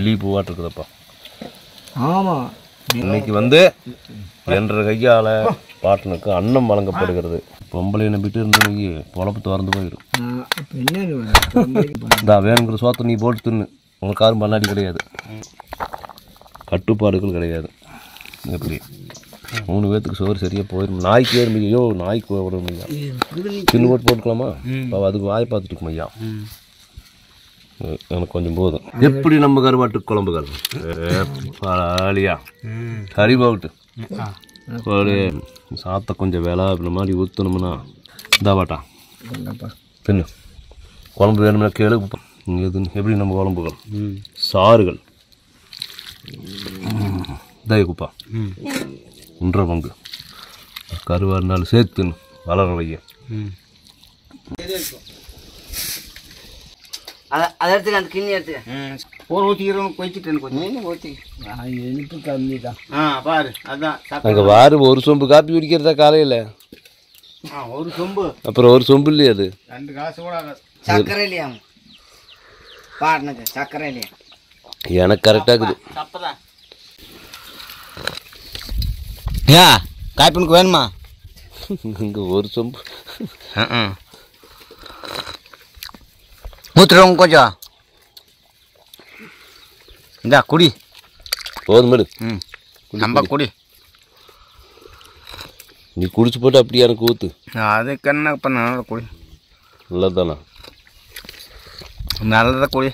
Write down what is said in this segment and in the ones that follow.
Lily பூவாட்டு இருக்குதப்பா. ஆமாம், இன்னைக்கு வந்து என்ற கையால் பாட்டனுக்கு அன்னம் வழங்கப்படுகிறது. பொம்பளை நம்பிட்டு இருந்தவங்க பொழப்பு திறந்து போயிடும். இந்த வேணுங்கிற சோத்தை நீ போட்டு தின்னு, உங்களுக்கு யாரும் பண்ணாடி கிடையாது, கட்டுப்பாடுகள் கிடையாது. எப்படி 3 பேர்த்துக்கு சோறு சரியாக போயிடும். நாய்க்கு ஏறும் ஐயோ, நாய்க்கு விடணும் ஐயா, தின்னு போட்டு போட்டுக்கலாமா? அதுக்கு வாய் பார்த்துட்டு இருக்கும் ஐயா, எனக்கு கொஞ்சம் போதும். எப்படி நம்ம கருவாட்டு குழம்புகள் பாலியா கறி போட்டு ஒரு சாத்த கொஞ்சம் வேலை இந்த மாதிரி ஊற்றணும்னா இதாவாட்டா தின்னு. குழம்பு வேணும்னா கேளு. எது எப்படி நம்ம குழம்புகள் சாறுகள் இதாய குப்பா 1.5 பங்கு கருவாக இருந்தாலும் சேர்த்து தின்னு வளர வைய. அதை எடுத்துக்க, அந்த கிண்ணி எடுத்துக்க. ஒரு ஊற்றிக்கிறோம் கொய்ச்சிட்டேன், கொஞ்சம் ஊற்றி எனக்கு கம்மி தான். பாரு அதான் அங்கே வாரு ஒரு சொம்பு காப்பி குடிக்கிறதா காலையில். ஒரு சொம்பு அப்புறம் ஒரு சொம்பு இல்லையா, அது 2 காசு கூட சர்க்கரை இல்லையா பாருங்க, சர்க்கரை இல்லையா? எனக்கு கரெக்டாக இருக்குது. தப்பதான் ஏ காய்ப்பனுக்கு வேணுமா? இங்கே ஒரு சொம்பு ஊற்றுறவங்க கொஞ்சம் இந்தா குடி. போதும் மேடு. நம்ம குடி. நீ குடிச்சு போட்டு அப்படியே எனக்கு ஊற்று. அதுக்கு என்ன பண்ண குடி. நல்லதானா? நல்லதான் குடி.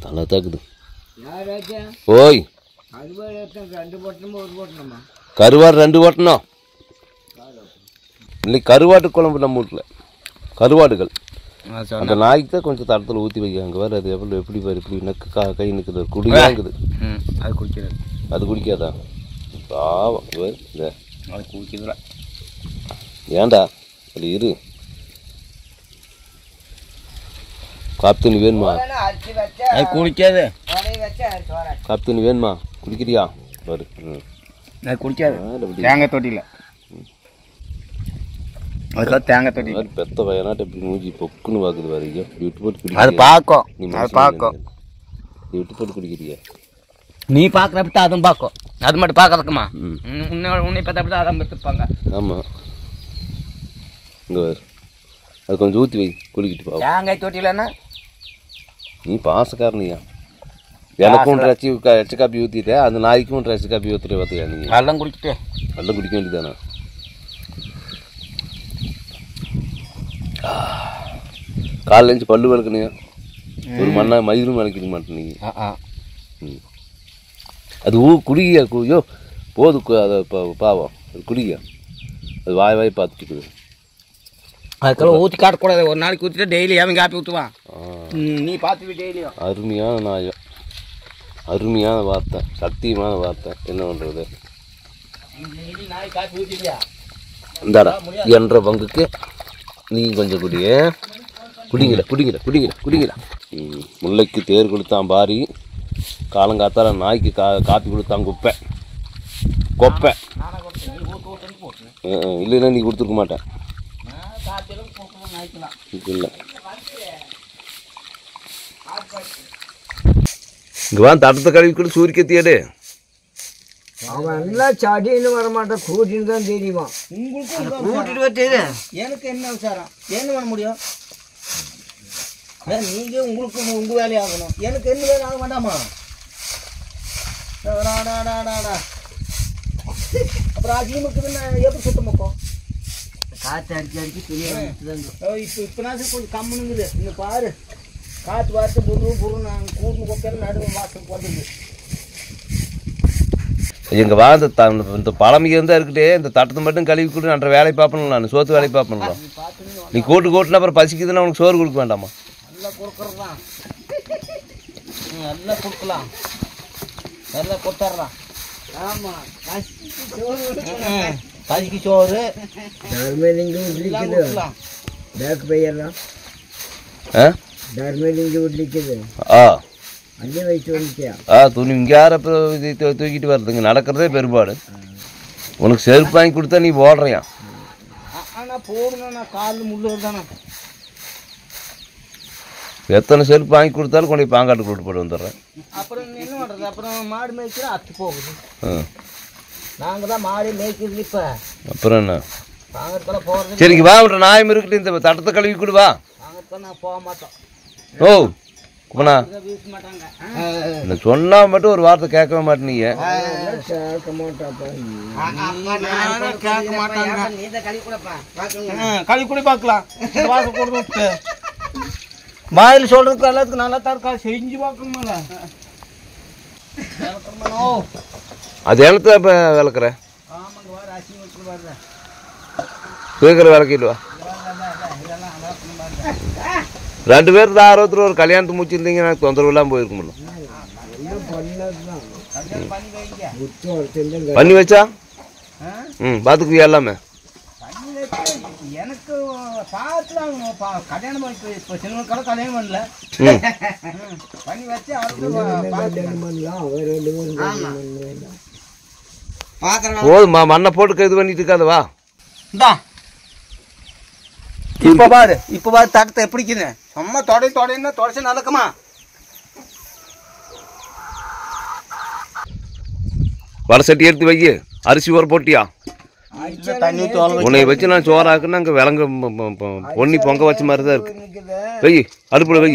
நல்லா தாக்குது. ஓய் கருவாடு 2 போட்டணும். இன்னைக்கு கருவாட்டு குழம்பு நம்ம வீட்டில் கருவாடுகள். அந்த நாய்க்கு தான் கொஞ்சம் தரத்தில் ஊற்றி வைக்க. அங்கே வேறு அது எப்படி பாரு, இப்படி நெக்கு கை நிற்குது, குடியாங்குது. அது குடிக்கிறது. அது குடிக்காதா? பாவம் இந்த அது குடிக்கிறதுல ஏன்டா அது இரு. காப்பி தண்ணி வேணுமா? அது குடிக்காது. காப்பி தண்ணி வேணுமா? குடிக்கிறியா? பாரு அது குடிக்காது. தேங்காய் தொட்டியில் அதுக்காக தேங்காய் தொட்டி பெத்த வயநாட்டு எப்படி மூஞ்சி பொக்குன்னு பார்க்குது வரைக்கும். இப்படி விட்டு போட்டு குடி. அது பார்க்கும். நீ அது பார்க்கும். நீ விட்டு போட்டு குடிக்கிறியா? நீ பார்க்குறப்ப அதுவும் பார்க்கும். அது மட்டும் பார்க்கறதுக்குமா? உன்னை பார்த்தா அதான் பார்த்துப்பாங்க. ஆமாம், இங்கே வேறு அது கொஞ்சம் ஊற்றி வை, குளிக்கிட்டு பா. தேங்காய் தொட்டிலன்னா நீ பாசக்காரனியா? எனக்கும் எச்ச காப்பி ஊற்றிட்டேன், அந்த நாய்க்கும் எச்ச காப்பி ஊற்றுட்டு பார்த்தியா? நீங்கள் வெள்ளம் குடிச்சிட்டு வெள்ளம் குடிக்க வேண்டியதானே? காலைல எழுந்து பல்லு விளக்குனியா? ஒரு மண்ணா மயிரும் விளக்கிக்க மாட்டேன் நீங்கள். அது குடியா? ஐயோ போது, அதை பாவம் அது குடியா? அது வாய் வாய் பார்த்துட்டு அதுக்கெல்லாம் ஊற்றி காட்டக்கூடாது. ஒரு நாளைக்கு ஊற்றிட்டு டெய்லி அவன் காப்பி ஊற்றுவான். நீ பார்த்துட்டு டெய்லியும். அருமையான நாயம், அருமையான வார்த்தை, சத்தியமான வார்த்தை. என்ன பண்ணுறது? நாய் காப்பி ஊற்றிட்டியா? இந்தாடா 2.5 பங்குக்கு நீ கொஞ்சம் குடிய. குடிங்கடா குடிங்கடா குடிங்கடா குடிங்கடா. முல்லைக்கு தேர் கொடுத்தான் பாரி, காலங்காத்தால நாய்க்கு காப்பி கொடுத்தான் குப்பை கொப்பை. இல்லைன்னா நீ கொடுத்துருக்க மாட்டேன். இல்லை இங்கே வா, தட்டத்தை கழுவி கூட சூரியக்கத்தியாடு. அவன் எல்லாம் சடின்னு வரமாட்டான், கூட்டின்னு தான் தெரியுமா? உங்களுக்கு கூட்டிட்டு வர தெரியும். எனக்கு என்ன விசாரம்? என்ன பண்ண முடியும்? நீங்கள் உங்களுக்கு உங்கள் வேலையாகணும். எனக்கு என்ன வேலை ஆக வேண்டாமா? அப்புறம் அதிகமுக்கு எப்படி சுத்தம் பக்கம் காற்று அடிச்சு அடிச்சு துணியை இப்போ நான் கொஞ்சம் கம்முனுங்குது. இன்னும் பாரு, காற்று வார்த்தை பொருள் நாங்கள் கூட்டு கொப்பையில் நடுவு மாதம் வந்துடுது. எங்கள் வா, இந்த பழமைக்கு இருந்தால் இருக்கட்டே, இந்த தட்டத்தை மட்டும் கழுவி கூட அன்ற வேலை பார்ப்பணும். நான் சோத்து வேலை பார்ப்பணும்ல. நீ கூட்டுனா அப்புறம் பசிக்குதுன்னா உனக்கு சோறு கொடுக்க வேண்டாமா? நல்லா கொடுக்குறது தான், நல்லா கொடுக்கலாம், நல்லா கொடுத்துட்றான். ஆமாம், பசிக்கு சோறு பேக் பையெல்லாம் துணி இங்கே யார் அப்புறம் தூக்கிட்டு வர்றதுங்க? நடக்கிறதே பெரும்பாடு. உனக்கு செருப்பு வாங்கி கொடுத்தா நீ போடுறியா? ஆனால் போடணும், காலில் முள்ளு தானே. எத்தனை செருப்பு வாங்கி கொடுத்தாலும் கொண்டு பாங்காட்டு கூட்டு போட்டு வந்துடுறேன். அப்புறம் என்ன பண்ணுறது? அப்புறம் மாடு மேய்க்கிறோம் அத்து போகுது. ஆ நாங்கள் தான் மாடு மேய்க்கிறது. இப்போ அப்புறம் என்ன வாங்கறதுக்கெல்லாம் போகிறது. சரிங்க வா விட்ற நாயம் இருக்குட்டு இந்த தட்டத்தை கழுவி கொடு வா. வாங்கறதுக்கெல்லாம் நான் போக மாட்டோம். ஓ குப்பனா வீச மாட்டாங்க. இந்த சொன்னா மட்டும் ஒரு வார்த்தை கேட்கவே மாட்டேனீங்க. கேட்க மாட்டாப்பா. கேட்க மாட்டாங்க. நீ தான் கழுவி கூடப்பா. கழுவி கூட பார்க்கலாம். வாசல் போட்டு விட்டு வாயில் சொல்றதுக்கு எல்லாத்துக்கும் நல்லா தான் இருக்கா. செஞ்சு பார்க்கணுமால. அது எழுத்த இப்போ விளக்குற ஆமாங்க வர அசி வச்சு வர்ற கேட்குற விளக்கிடுவா. 2 பேர் தான் 61 ஒரு கல்யாணத்துக்கு முடிச்சிருந்தீங்க. எனக்கு தொந்தரவு இல்லாமல் போயிருக்க முடியும். பண்ணி வச்சா பார்த்துக்குவியா எல்லாமே? எனக்கு பார்த்துலாம் கல்யாணம் இப்போ சின்னவங்களுக்கெல்லாம் கல்யாணம் பண்ணல. பண்ணி வச்சு போதுமா மண்ணை போட்டு இது பண்ணிட்டு இருக்காது வா. இப்போ பாரு தட்டத்தை எப்படிக்குது. சும்மா தொடைன்னா தொடச்சு நடக்குமா? வடை சட்டி எடுத்து வை. அரிசி ஊற போட்டியா? தண்ணி உன்னை வச்சு நான் சோறாக்குன்னா அங்கே விலங்கு பொன்னி பொங்க வச்ச மாதிரி தான் இருக்கு. வை அடுப்புல வை.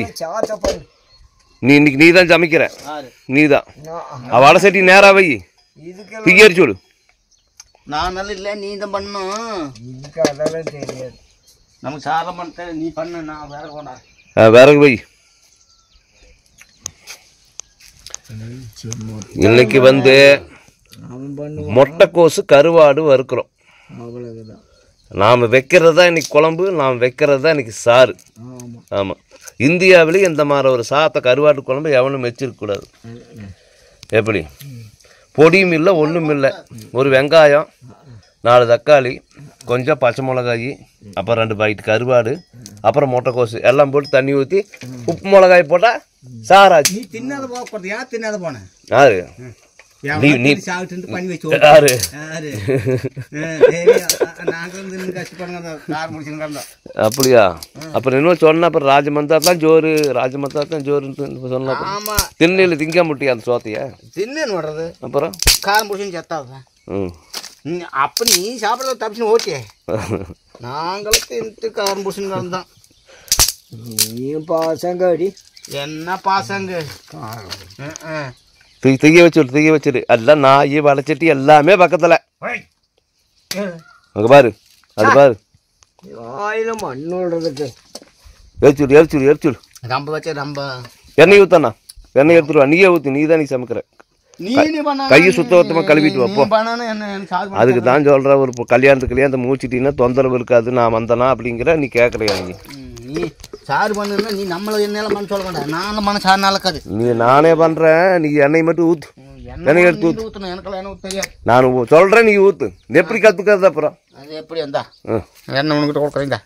நீ இன்னைக்கு நீ தான் சமைக்கிற. நீ தான் வடை சட்டி நேராக வை. திக்கி அரிச்சு விடு. நான் நல்லா இல்லை நீ தான் பண்ணும். அதெல்லாம் தெரியாது நமக்கு. சாரம் பண்ண நீ பண்ணு. நான் விறகு கொண்டா. விறகு வை. இன்னைக்கு வந்து மொட்டைக்கோசு கருவாடு வறுக்கிறோம். நாம் வைக்கிறது தான் இன்னைக்கு குழம்பு. நாம் வைக்கிறது தான் இன்னைக்கு சாறு. ஆமாம். இந்தியாவிலேயே இந்த மாதிரி ஒரு சாத்த கருவாட்டு குழம்பு எவனும் வச்சிருக்கக்கூடாது. எப்படி பொடியும் இல்லை ஒன்றும் இல்லை. ஒரு வெங்காயம், 4 தக்காளி, கொஞ்சம் பச்சை மிளகாய், அப்புறம் 2 பாக்கெட் கருவாடு, அப்புறம் முட்டைக்கோசு எல்லாம் போட்டு தண்ணி ஊற்றி உப்பு மிளகாய் போட்டால் சாராச்சு. நீ தின்னாத போகிறது. யார் தின்னாத போனேன்? யாரு நீ சாப்பிட்டு பண்ணி வச்சு யாரு அப்படியா? அப்புறம் இன்னும் சொன்ன அப்புறம் ராஜமந்தா தான் ஜோறு சொன்ன திண்ணையில் திங்க முட்டியா அந்த சோத்தைய தின்னு வர்றது. அப்புறம் காரம் முடிச்சுன்னு செத்தாதான். அப்போ நீ சாப்பிட்றத தப்பிச்சுன்னு ஓகே. நாங்களும் தின்ட்டு காரம் முடிச்சுன்னு தான். நீ பாசங்க அடி என்ன பாசங்க. திங்க வச்சுரு. எல்லாம் நாய் வளைச்சிட்டு எல்லாமே பக்கத்தில். அங்கே பாரு அது பாரு. மண் விடுறதுக்கு எரிச்சுடு. ரொம்ப வச்சு ரொம்ப எண்ணெய் ஊத்தாண்ணா. எண்ணெய் எடுத்துருவா. நீயே ஊற்றி நீ தான் நீ சமைக்கிற. கையை சுத்தமாக கழுவிட்டு வைப்போ. அதுக்கு தான் சொல்கிற ஒரு கல்யாணத்துக்கு மூச்சிட்டீங்கன்னா தொந்தரவு இருக்காது. நான் வந்தனா அப்படிங்கிற நீ கேட்குறியா? நீ சாறு பண்ணுன்னா நீ நம்மள எண்ணெயில் பண்ண சொல்ல வேண்டாம். நானும் பண்ண சாறு நடக்காது. நீ நானே பண்ணுறேன். நீ எண்ணெய் மட்டும் ஊற்று. எண்ணெய் எடுத்து ஊற்றணும். எனக்கு தெரியாது. நான் சொல்கிறேன் நீ ஊற்று. எப்படி கற்றுக்கிறது அப்புறம்? அது எப்படி வந்தா எண்ணெய் உனக்கிட்ட கொடுக்குறீங்க.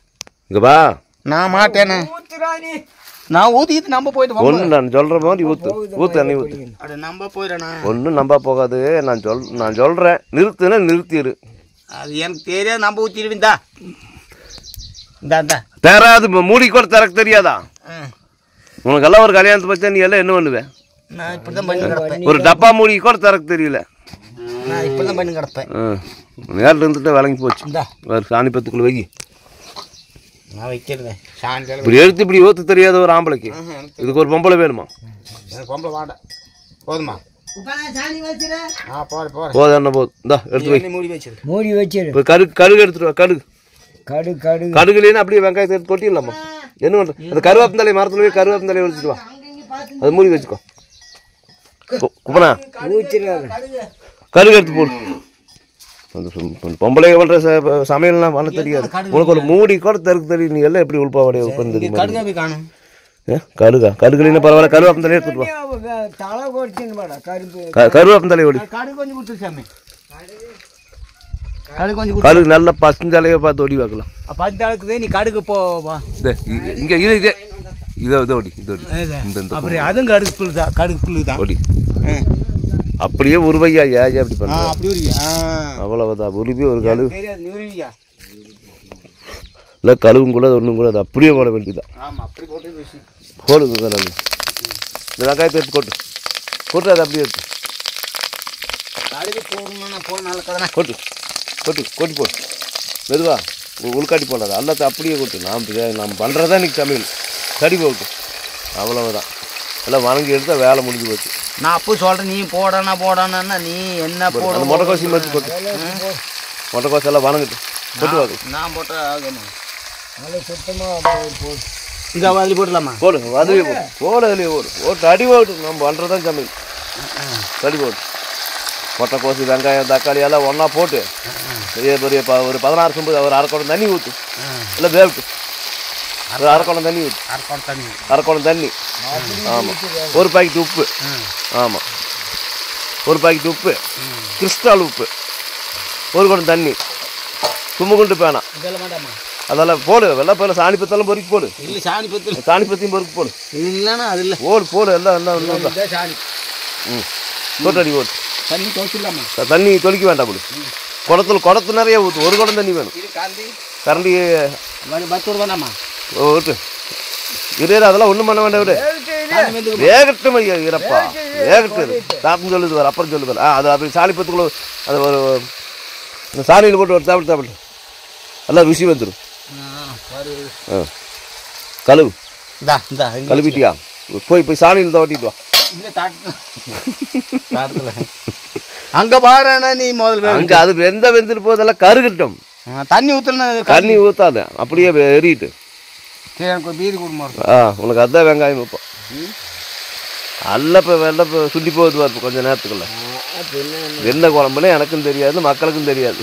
இங்கே வா. நான் மாட்டேனே. நான் ஊற்றிட்டு நம்ப போயிட்டு ஒன்று நான் சொல்கிற மாதிரி ஊற்று எண்ணெய் ஊற்று. அது நம்ப போயிடணா. ஒன்றும் நம்ப போகாது. நான் சொல்கிறேன் நிறுத்துனா நிறுத்திடு. அது எனக்கு தெரியாது. நம்ப ஊற்றிடுவீந்தா இந்தா தராது. மூடி கூட திறக்க தெரியாதா உனக்கெல்லாம்? ஒரு கல்யாணத்தை பச்சா நீ எல்லாம் என்ன பண்ணுவேன்? நான் இப்படி தான் பண்ணி கிடப்பேன். ஒரு டப்பா மூடி கூட திறக்க தெரியல. நான் இப்படி தான் பண்ணி கிடப்பேன். நேரில் இருந்துட்டு விளங்கி போச்சு. சாணி பத்துக்குள்ள வை. நான் வைக்கிறேன். சாயங்காலம் இப்படி எடுத்து இப்படி ஊற்று தெரியாத ஒரு ஆம்பளைக்கு இதுக்கு ஒரு பொம்பளை வேணுமா? எனக்கு பொம்பளை வாட போதுமா? போதும் என்ன போதும். இந்தா எடுத்து வை. மூடி வச்சிரு. இப்போ கடுகு எடுத்துட்டு வா. கடுகுலேன்னு அப்படியே வெங்காயத்தை எடுத்து கொட்டிடலாமா? என்ன பண்ணுற? அந்த கருவேப்பந்தலை மரத்துல போய் கருவேப்பந்தலை எடுத்துட்டு வா. அது மூடி வச்சுக்கோ. குப்பனா கடுகு எடுத்து போடு. அந்த பொம்பளை பண்ணுற சமையல்லாம் பண்ண தெரியாது. உனக்கு ஒரு மூடி கூட தெருக்கு தெரியும். நீ எல்லாம் எப்படி உள்பாவடைய உட்காந்து கடுகுலின்னு பரவாயில்ல. கருவேப்பந்தலை எடுத்துட்டு வா. கருவேப்பந்தலை ஓடி. கடுகு நல்லா பசுந்தலையை பார்த்து ஓடி வைக்கலாம். பசுந்தலைக்கு நீ கடுகு போவா. இங்கே இது இதை ஓடி அதுவும் கடுகு புல்லு தான். கடுகு புல்லு தான் ஓடி. அப்படியே உருவையா ஏன் அப்படி பண்ண? அப்படி உருவியா? அவ்வளவுதான். உருவி ஒரு கழுவு இல்லை. கழுவும் கூட ஒன்றும் கூட அது அப்படியே போட வேண்டியதுதான். போடுங்க. இந்த வெங்காயத்தை எடுத்து போட்டு அதை அப்படியே எடுத்து கழுவி போடணும்னா போட நல்ல கதை கொட்டு கொட்டு கொட்டி போடு மெதுவா உள்காட்டி போடாது எல்லாத்தையும் அப்படியே கொட்டு நாம் பண்ணுறதா இன்றைக்கி சமையல் கறி போட்டு அவ்வளவுதான் எல்லாம் வணங்கி எடுத்தால் வேலை முடிஞ்சு போச்சு. நான் அப்போ சொல்கிறேன் நீ போடானா நீ என்ன போட அந்த முட்டைக்கோசி மாதிரி கொட்டு முட்டைக்கோசி எல்லாம் வணங்கிட்டு கொட்டு வாங்க நான் போட்டால் ஆகணும் நல்லா சுத்தமாக இந்த மாதிரி போடலாமா போடு அதுவே போடு அதுலேயே போட்டு அடி போட்டு நம்ம பண்ணுறதான் சமையல் கறி போட்டு முட்டைக்கோசி வெங்காயம் தக்காளி எல்லாம் ஒன்றா போட்டு பெரிய ஒரு 16 சொம்பு ஒரு அரை குடம் தண்ணி ஊற்று இல்லை வேவிட்டு ஒரு அரை குடம் தண்ணி ஊற்று அரை குடம் தண்ணி ஆமாம் ஒரு பாக்கெட் உப்பு ஆமாம் ஒரு பாக்கெட் உப்பு கிறிஸ்டால் உப்பு ஒரு குடம் தண்ணி குண்டு பேனா அதெல்லாம் போடு வெள்ளை போயில சாணி பத்தெல்லாம் பொறுக்கி போடு இல்லை சாணி பத்தியும் பொறுக்கி போடு இல்லைன்னா அது இல்லை போடு எல்லாம் சாணி போட்டு அடி போடு தண்ணி துவைச்சிடலாமா தண்ணி தொளிக்க வேண்டாம் போடு குடத்து நிறைய ஊற்று ஒரு குடம் தண்ணி வேணும் கரண்டி பத்து வேணாமா ஓட்டு இரு அதெல்லாம் ஒன்றும் பண்ண வேண்டாம் விடு வேகட்டும் ஐயா இறப்பா வேகட்டு சாப்பிட்டு சொல்லுது வேறு அப்புறம் சொல்லுது அது அப்படி சாணி பத்துக்குள்ள அது ஒரு சாணியில் போட்டு ஒரு சாப்பிட்டு எல்லாம் ருசி வந்துடும். கழுவு கழுவிட்டியா போய் சாணியில் தவட்டிட்டு வா அங்கே பாருண்ணா நீ முதல்ல அங்கே அது வெந்துட்டு போதெல்லாம் கருகட்டும் தண்ணி ஊற்றணும் தண்ணி ஊற்றாத அப்படியே எறிட்டு சரி எனக்கு பீரி கொடுமா உனக்கு அதுதான் வெங்காயம் வைப்போம் அல்ல இப்போ வெள்ளை இப்போ சுண்டி போகுது பாரு கொஞ்சம் நேரத்துக்குள்ள என்ன குழம்புன்னு எனக்கும் தெரியாது மக்களுக்கும் தெரியாது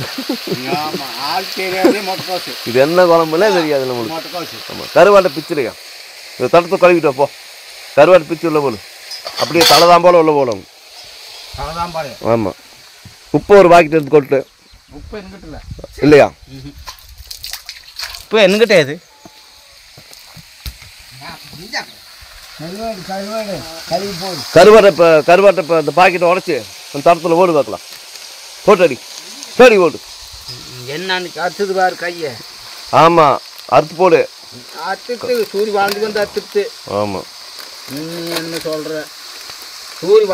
இது என்ன குழம்புனே தெரியாது நம்மளுக்கு. ஆமாம் கருவாட்டை பிச்சுலையா இதை தடுத்து கழுவிட்டு போ கருவாட்டை பிச்சு உள்ள போடு அப்படியே தலைதான் போல உள்ள போடும். ஆமாம் உப்பு ஒரு பாக்கெட் எடுத்து கொட்டு இல்லையா இப்போ என்கிட்ட இது கருவாட்டை இப்போ அந்த பாக்கெட்டை உடச்சி அந்த தரத்தில் ஓடு பார்க்கலாம் போட்டு அடி சரி ஓடு என்னன்னு அறுத்துது பாரு கையை ஆமாம் அறுத்து போடு அறுத்துட்டு சூரிய வாழ்ந்து வந்து அறுத்துட்டு ஆமாம் என்ன சொல்கிற சூரிய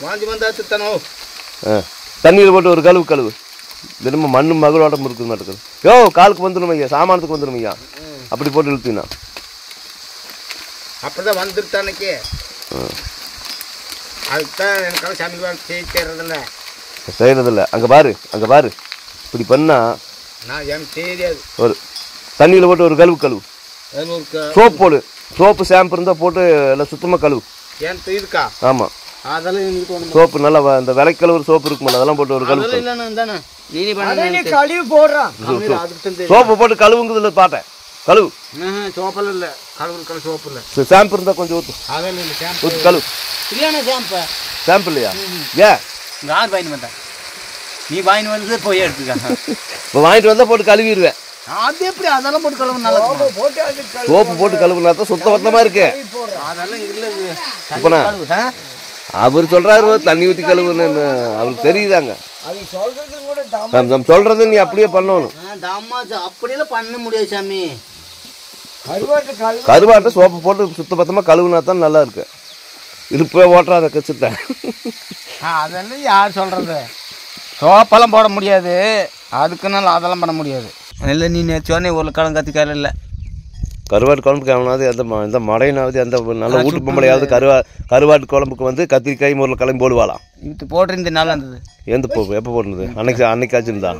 வாழ்ந்து வந்து அறுத்துத்தானோ தண்ணியில் போட்டு ஒரு கழுவு தினமும் மண்ணும் மகளோட்டம் இருக்குது மாட்டேங்குது யோ காலுக்கு வந்துடும் ஐயா சாமானத்துக்கு வந்துடும் ஐயா அப்படி போட்டு இழுத்தீங்கன்னா அப்படிதான் வந்துருத்தானக்கே அதுதான் எனக்காக சமையல் செய்யறதில்ல அங்கே பாரு இப்படி பண்ணா நான் எனக்கு தெரியாது ஒரு தண்ணியில் போட்டு ஒரு கழுவு சோப்பு போடு சோப்பு ஷாம்பு இருந்தால் போட்டு எல்லாம் சுத்தமாக கழுவு எனக்கு இருக்கா ஆமாம் அதெல்லாம் சோப்பு நல்லா இந்த விலைக்கழுவு சோப்பு இருக்குமில்ல அதெல்லாம் போட்டு ஒரு கழுவு கழுவி போடுறான் சோப்பு போட்டு கழுவுங்கிறதுல பார்த்தேன் கழுவு சோப்பெல்லாம் இல்லை கழுவு சோப்பு இல்லை ஷாம்பு இருந்தால் கொஞ்சம் ஊற்று அதெல்லாம் இல்லை ஷாம்பு ஊற்று கழுவு இல்லைண்ணா ஷாம்பு இல்லையா ஏன் யார் வாங்கி வந்தேன் நீ வாங்கி வந்து போய் எடுத்துக்க இப்போ வாங்கிட்டு வந்தால் போட்டு கழுவிடுவேன் அது எப்படி அதெல்லாம் போட்டு கழுவு நல்லா சோப்பு போட்டு கழுவுனா தான் சுத்தமாக இருக்கு அதெல்லாம் இல்லை இப்போண்ணா அவர் சொல்கிறாரு தண்ணி ஊற்றி கழுவுன்னு அவருக்கு தெரியுதாங்க நம்ம சொல்கிறது நீ அப்படியே பண்ணணும் அப்படியெல்லாம் பண்ண முடியாது சாமி கருவாட்டை சோப்பு போட்டு சுத்தபத்தமாக கழுவுனா தான் நல்லா இருக்கு இருப்பே ஓட்டுறாத கச்சுட்டேன் அதெல்லாம் யார் சொல்கிறது சோப்பெல்லாம் போட முடியாது அதுக்குனால அதெல்லாம் பண்ண முடியாது இல்லை நீ சொன்னே உருளைக்கிழங்கு கத்திக்கார இல்லை கருவாட்டு குழம்புக்கு அவனாவது எந்த மடையினாவது எந்த நல்ல வீட்டு பொம்பளையாவது கருவாட்டு குழம்புக்கு வந்து கத்திரிக்காய் உருளைக்கிழங்கு போடுவாளாம் இது போட்டிருந்த நல்லா இருந்தது எப்போ போட்டுருது அன்னைக்கு காய்ச்சிருந்தா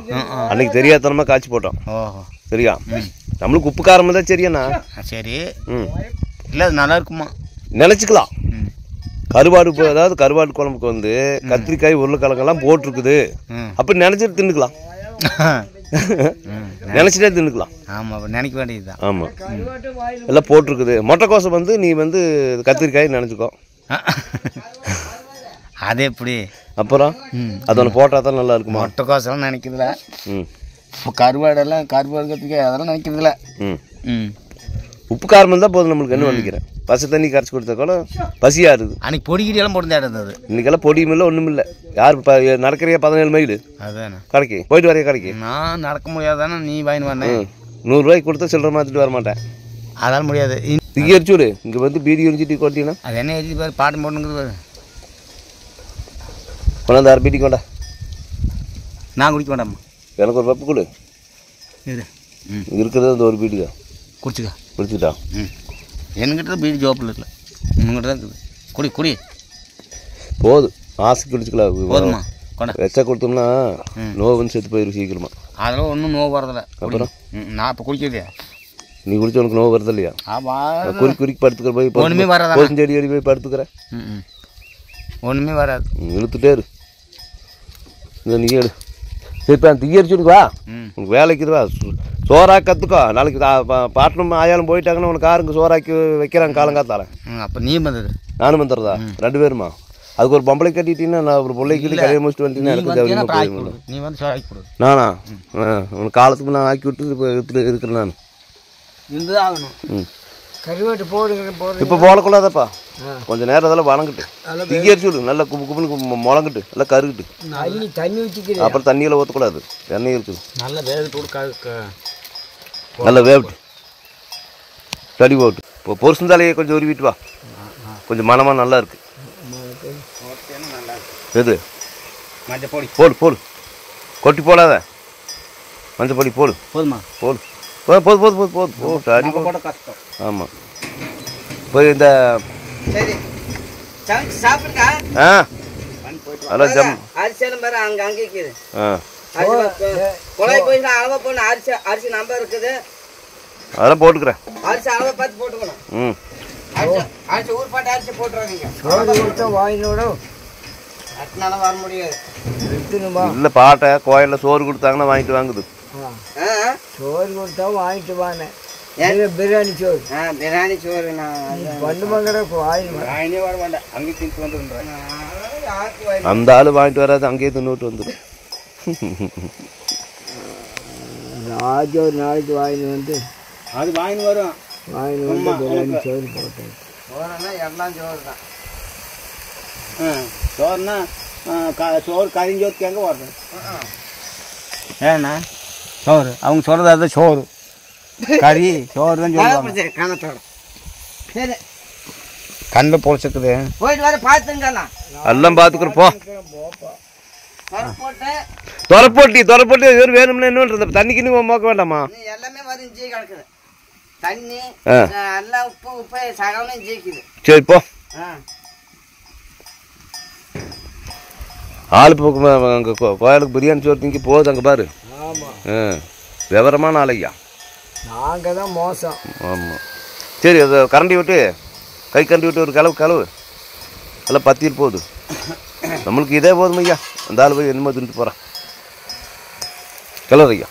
அன்னைக்கு தெரியாதனமாக காய்ச்சி போட்டோம். ஓஹோ சரியா நம்மளுக்கு உப்பு காரமாக தான் சரியாண்ணா சரி இல்லை அது நல்லா இருக்குமா நினச்சிக்கலாம். அதாவது கருவாட்டு குழம்புக்கு வந்து கத்திரிக்காய் உருளைக்கிழங்கெல்லாம் போட்டிருக்குது அப்படி நினச்சிட்டு தின்னுக்கலாம். நினச்சிட்டே தின்னுக்கலாம். ஆமாம் நினைக்க வேண்டியதுதான். ஆமாம் எல்லாம் போட்டிருக்குது. முட்டைக்கோசை வந்து நீ வந்து கத்திரிக்காய் நினச்சிக்கோ. அது எப்படி அப்புறம் அது ஒன்று போட்டால் தான் நல்லா இருக்குமா? முட்டைக்கோசெல்லாம் நினைக்கிறதுல இப்போ கருவாடு கத்திரிக்காய் அதெல்லாம் நினைக்கிறதுல உப்பு காரம் இருந்தால் போதும் நம்மளுக்கு. என்ன பண்ணிக்கிறேன் பசு தண்ணி கரைச்சி கொடுத்தா கூட பசியாக இருக்குது. அன்றைக்கி பொடிக்கிட்டெல்லாம் போட்டு இருந்தது. இன்றைக்கெல்லாம் பொடியும் இல்லை ஒன்றும் இல்லை. யார் நடக்கிறியா 17 மைல் அதுதானே கடைக்கு போயிட்டு வரையா கடைக்கு? நான் நடக்க முடியாதானே நீ வாங்கி வரேன். 100 ரூபாய்க்கு கொடுத்தா சில்லற மாற்றிட்டு வர மாட்டேன். அதெல்லாம் முடியாது. இங்கே எரிச்சுடு இங்கே வந்து பீடி எரிஞ்சிட்டு கொட்டினா அது என்ன எரிச்சு பாரு பாட்டு போட்டுங்கிறது பாரு கொண்டாந்து அரை பீட்டி கொண்டா. நான் குடிக்க வேண்டாம்மா. எனக்கு ஒரு பப்பு கொடு. இது இருக்கிறது அந்த ஒரு பீட்டிக்கா குடிச்சுக்கா. குடிச்சுட்டா. என்கிட்ட தான் பீடி ஜோப்பில் இல்லை, உங்ககிட்ட தான் இருக்குது. குடி குடி போதும், ஆசைக்கு குடிச்சுக்கலாம். போதுமா கொண்டா. எச்சா கொடுத்தோம்னா நோவுன்னு செத்து போயிடும் சீக்கிரமா. அதெல்லாம் ஒன்றும் நோவு வரதில்ல. அப்புறம் நான் இப்போ குடிக்கிறதே. நீ குடிச்ச உனக்கு நோவு வருது இல்லையா? குறிக்கி குறிக்கி படுத்துக்கிற போய் ஒன்றுமே வராது. செடி அடி போய் படுத்துக்கிறேன். ஒன்றுமே வராது. இழுத்துட்டே இரு. இந்த நீ எடு. சரி இப்போ தீயரிச்சுடுக்கு வா. உனக்கு வேலைக்கு வா. சோறாக்கி கற்றுக்கோ. நாளைக்கு பாட்டணும் ஆயாலும் போயிட்டாங்கன்னு உனக்கு காருங்க சோறாக்கி வைக்கிறாங்க காலங்காத்தால. அப்போ நீ வந்தது நானும் வந்துடுறதா? 2 பேருமா? அதுக்கு ஒரு பொம்பளை கட்டிட்டீங்கன்னா நான் ஒரு பிள்ளைக்கு கல்யாணம் முடிச்சுட்டு வந்துட்டீங்கன்னா எனக்கு நீ வந்து சோறாக்கி கொடு. நானா? உனக்கு காலத்துக்கு நான் ஆக்கி விட்டு இப்போ இருக்கிறேன் நான். இருந்துதான் ஆகணும். கருவாட்டு போடுங்க போடுங்க. இப்போ போடக்கூடாதப்பா. கொஞ்சம் நேரம் அதெல்லாம் வணங்கிட்டு தீயரிச்சு விடு. நல்லா குப்பு குப்புன்னு முளங்கிட்டு நல்லா கருகிட்டு தண்ணி ஊற்றிக்கிறேன். அப்புறம் தண்ணியில் ஊற்றக்கூடாது, எண்ணெய் இருக்குது. நல்லா வேகட்டு கொடுக்க. நல்லா வேவிட்டு தடி போட்டு இப்போ பொரிசுந்தாலேயே கொஞ்சம் உருவிட்டு வா. கொஞ்சம் மனமாக நல்லா இருக்கு. எது? மஞ்சள் பொடி போடு போடு. கொட்டி போடாத. மஞ்சள் பொடி போடு. போதுமா? போடு. போது போது போது போது போது போட்டு அடி போட கஷ்டம். ஆமாம். போய் இந்த சரி சாப்பிடுங்க. அதான் ஜம் அரிசியெல்லாம் பாரு அங்கே அங்கே இருக்குது. குழாய் போய் அளவாக போடணும். அரிசி அரிசி நம்பர் இருக்குது, அதெல்லாம் போட்டுக்கிறேன். அரிசி அளவை பார்த்து போட்டுக்கணும். அரிசி ஊர் பாட்டு அரிசி போட்டுருவாங்க. வாங்கினோட அட்டனால வர முடியாது. இல்லை பாட்டை கோயிலில் சோறு கொடுத்தாங்கன்னா வாங்கிட்டு வாங்குது. சோறு கொடுத்தா வாங்கிட்டு வாங்க. பிரியாணி சோறு. பிரியாணி சோறு நான் பண்ணு மங்கட வாங்கினே வர வேண்டாம், அங்கே தின்ட்டு வந்துடுறேன். அந்த ஆள் வாங்கிட்டு வராது, அங்கேயே தின்னுட்டு வந்துடும். ராஜா ஒரு நாளைக்கு வாங்கிட்டு வந்து அது வாங்கிட்டு வரும். வாங்கிட்டு வந்து பிரியாணி சோறு போட்டேன். சோறுனா எல்லாம் சோறு தான். சோறுனா சோறு கரிஞ்சோத்துக்கு எங்கே வருது? ஏண்ணா சோறு அவங்க சொல்கிறது அதுதான் சோறு. கறி சோறு தான் சொல்லுவாங்க. கணத்தோட சரி கண்ணில் பொழிச்சுக்குது. போயிட்டு வர பார்த்துங்கண்ணா. எல்லாம் பார்த்துக்குறோம். போ தொலைப்போட்டி தொலைப்போட்டி எதுவும் வேணும்னா இன்னொன்று தண்ணிக்கு நீ மோக்க வேண்டாமா? எல்லாமே வரைஞ்சி கிடக்குது. தண்ணி எல்லாம் உப்பு உப்பு சகலம் ஜீக்குது. சரி போ. ஆளு போக்கு அங்கே கோயிலுக்கு பிரியாணி சோறு திங்க போகுது. அங்கே பாரு. விவரமான ஆளையா. நாங்கள் தான் மோசம். ஆமாம். சரி அதை கரண்டி விட்டு கை கரண்டி விட்டு ஒரு கலவு எல்லாம் பத்திட்டு போகுது. நம்மளுக்கு இதே போதும் ஐயா. அந்த ஆள் போய் என்னமோ தின்ட்டு போகிறான். கிளறு ஐயா.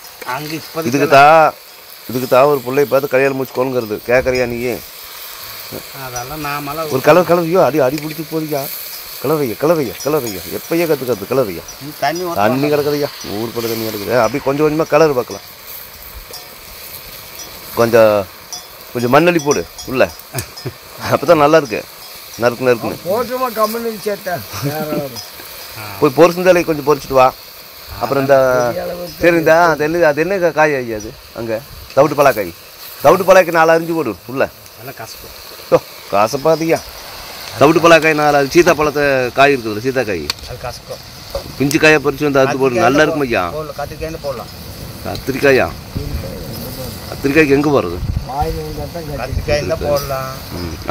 இதுக்கு தான் ஒரு பிள்ளைய பார்த்து கல்யாணம் முடிச்சு கொள்ளுங்கிறது கேட்குறியா நீ? அதெல்லாம் நாமெல்லாம் ஒரு கலவையோ அடி அடி பிடிச்சி போதியா. கிளறையா எப்பயே கற்றுக்கிறது கிளறையா. தண்ணி கிடக்குதுய்யா, ஊர் படம் தண்ணி கிடக்குது. அப்படி கொஞ்சம் கொஞ்சமாக கலர் பார்க்கலாம். கொஞ்சம் மண்ணள்ளி போடு உள்ள, அப்போ தான் நல்லா இருக்கு. நறுக்குன்னு போய் பொரிசுந்தாலே கொஞ்சம் பொரிச்சிட்டு வா. அப்புறம் இந்த சரி இந்த அது என்ன காய் ஐயா அது? அங்கே தவிட்டு பலாக்காய். தவிட்டு பலாக்காய் 4 அரிஞ்சு போடு உள்ள. காசப்பாதியா. தவிட்டு பலாக்காய் 4 சீத்தாப்பழத்தை காய் இருக்குது. சீத்தாக்காய் பிஞ்சு காயை பறிச்சு வந்து அறுத்து போடு. நல்லா இருக்கும் ஐயா. கத்திரிக்காயா? கத்திரிக்காய்க்கு எங்கே போகிறது?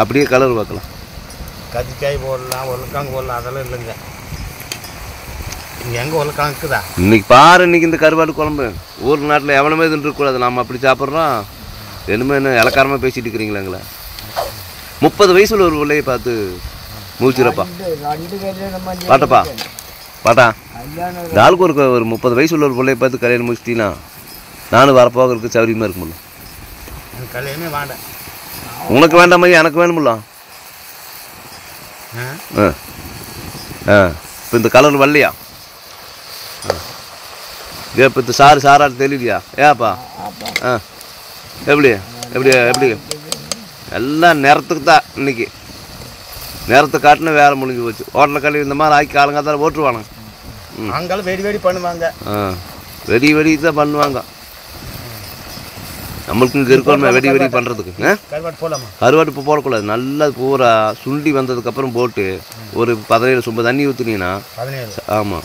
அப்படியே கலர் பார்க்கலாம். கத்திரிக்காய் போடலாம், உருளைக்கிழங்கு போடலாம். அதெல்லாம் இல்லைங்க. இங்கே எங்கே உருளைக்கிழங்கு இருக்குதா? இன்னைக்கு பாரு, இன்னைக்கு இந்த கருவாடு குழம்பு ஊர் நாட்டில் எவனுமே தின்றுக்கூடாது. நம்ம அப்படி சாப்பிட்றோம். என்னமே என்ன இலக்காரமாக பேசிட்டு இருக்கிறீங்களா எங்களை? 30 வயசுல ஒரு பிள்ளையை பார்த்து முடிச்சிடப்பா. பாட்டப்பா பாட்டா, இந்த ஆளுக்கு ஒரு 30 வயசு உள்ள ஒரு பிள்ளையை பார்த்து கல்யாணம் முடிச்சிட்டீங்கன்னா நானும் வரப்போகிறதுக்கு சௌரியமாக இருக்க முடியும். கல்யாணமே வேண்டாம். உனக்கு வேண்டாம் ஐயா, எனக்கு வேணுமில்ல. இப்போ இந்த கலர் வரலையா? இப்போ இந்த சாராட்டு தெரியலையா? ஏப்பா எப்படி எப்படி எப்படி எல்லாம் நேரத்துக்கு தான். இன்னைக்கு நேரத்தை காட்டினா வேலை முடிஞ்சு போச்சு. ஹோட்டலில் கல்வி இந்த மாதிரி ஆக்கி காலங்காத்தால ஓட்டுருவாங்க. அங்கெல்லாம் வெடி பண்ணுவாங்க. வெடி தான் பண்ணுவாங்க. நம்மளுக்கு இங்கே இருக்கணுமே வெடி வெடி பண்ணுறதுக்கு. கருவாட்டு போடலாமா? கருவாட்டு இப்போ போடக்கூடாது. நல்லா பூரா சுண்டி வந்ததுக்கப்புறம் போட்டு ஒரு 17 சொம்பு தண்ணி ஊற்றுனீங்கன்னா. 17? ஆமாம்.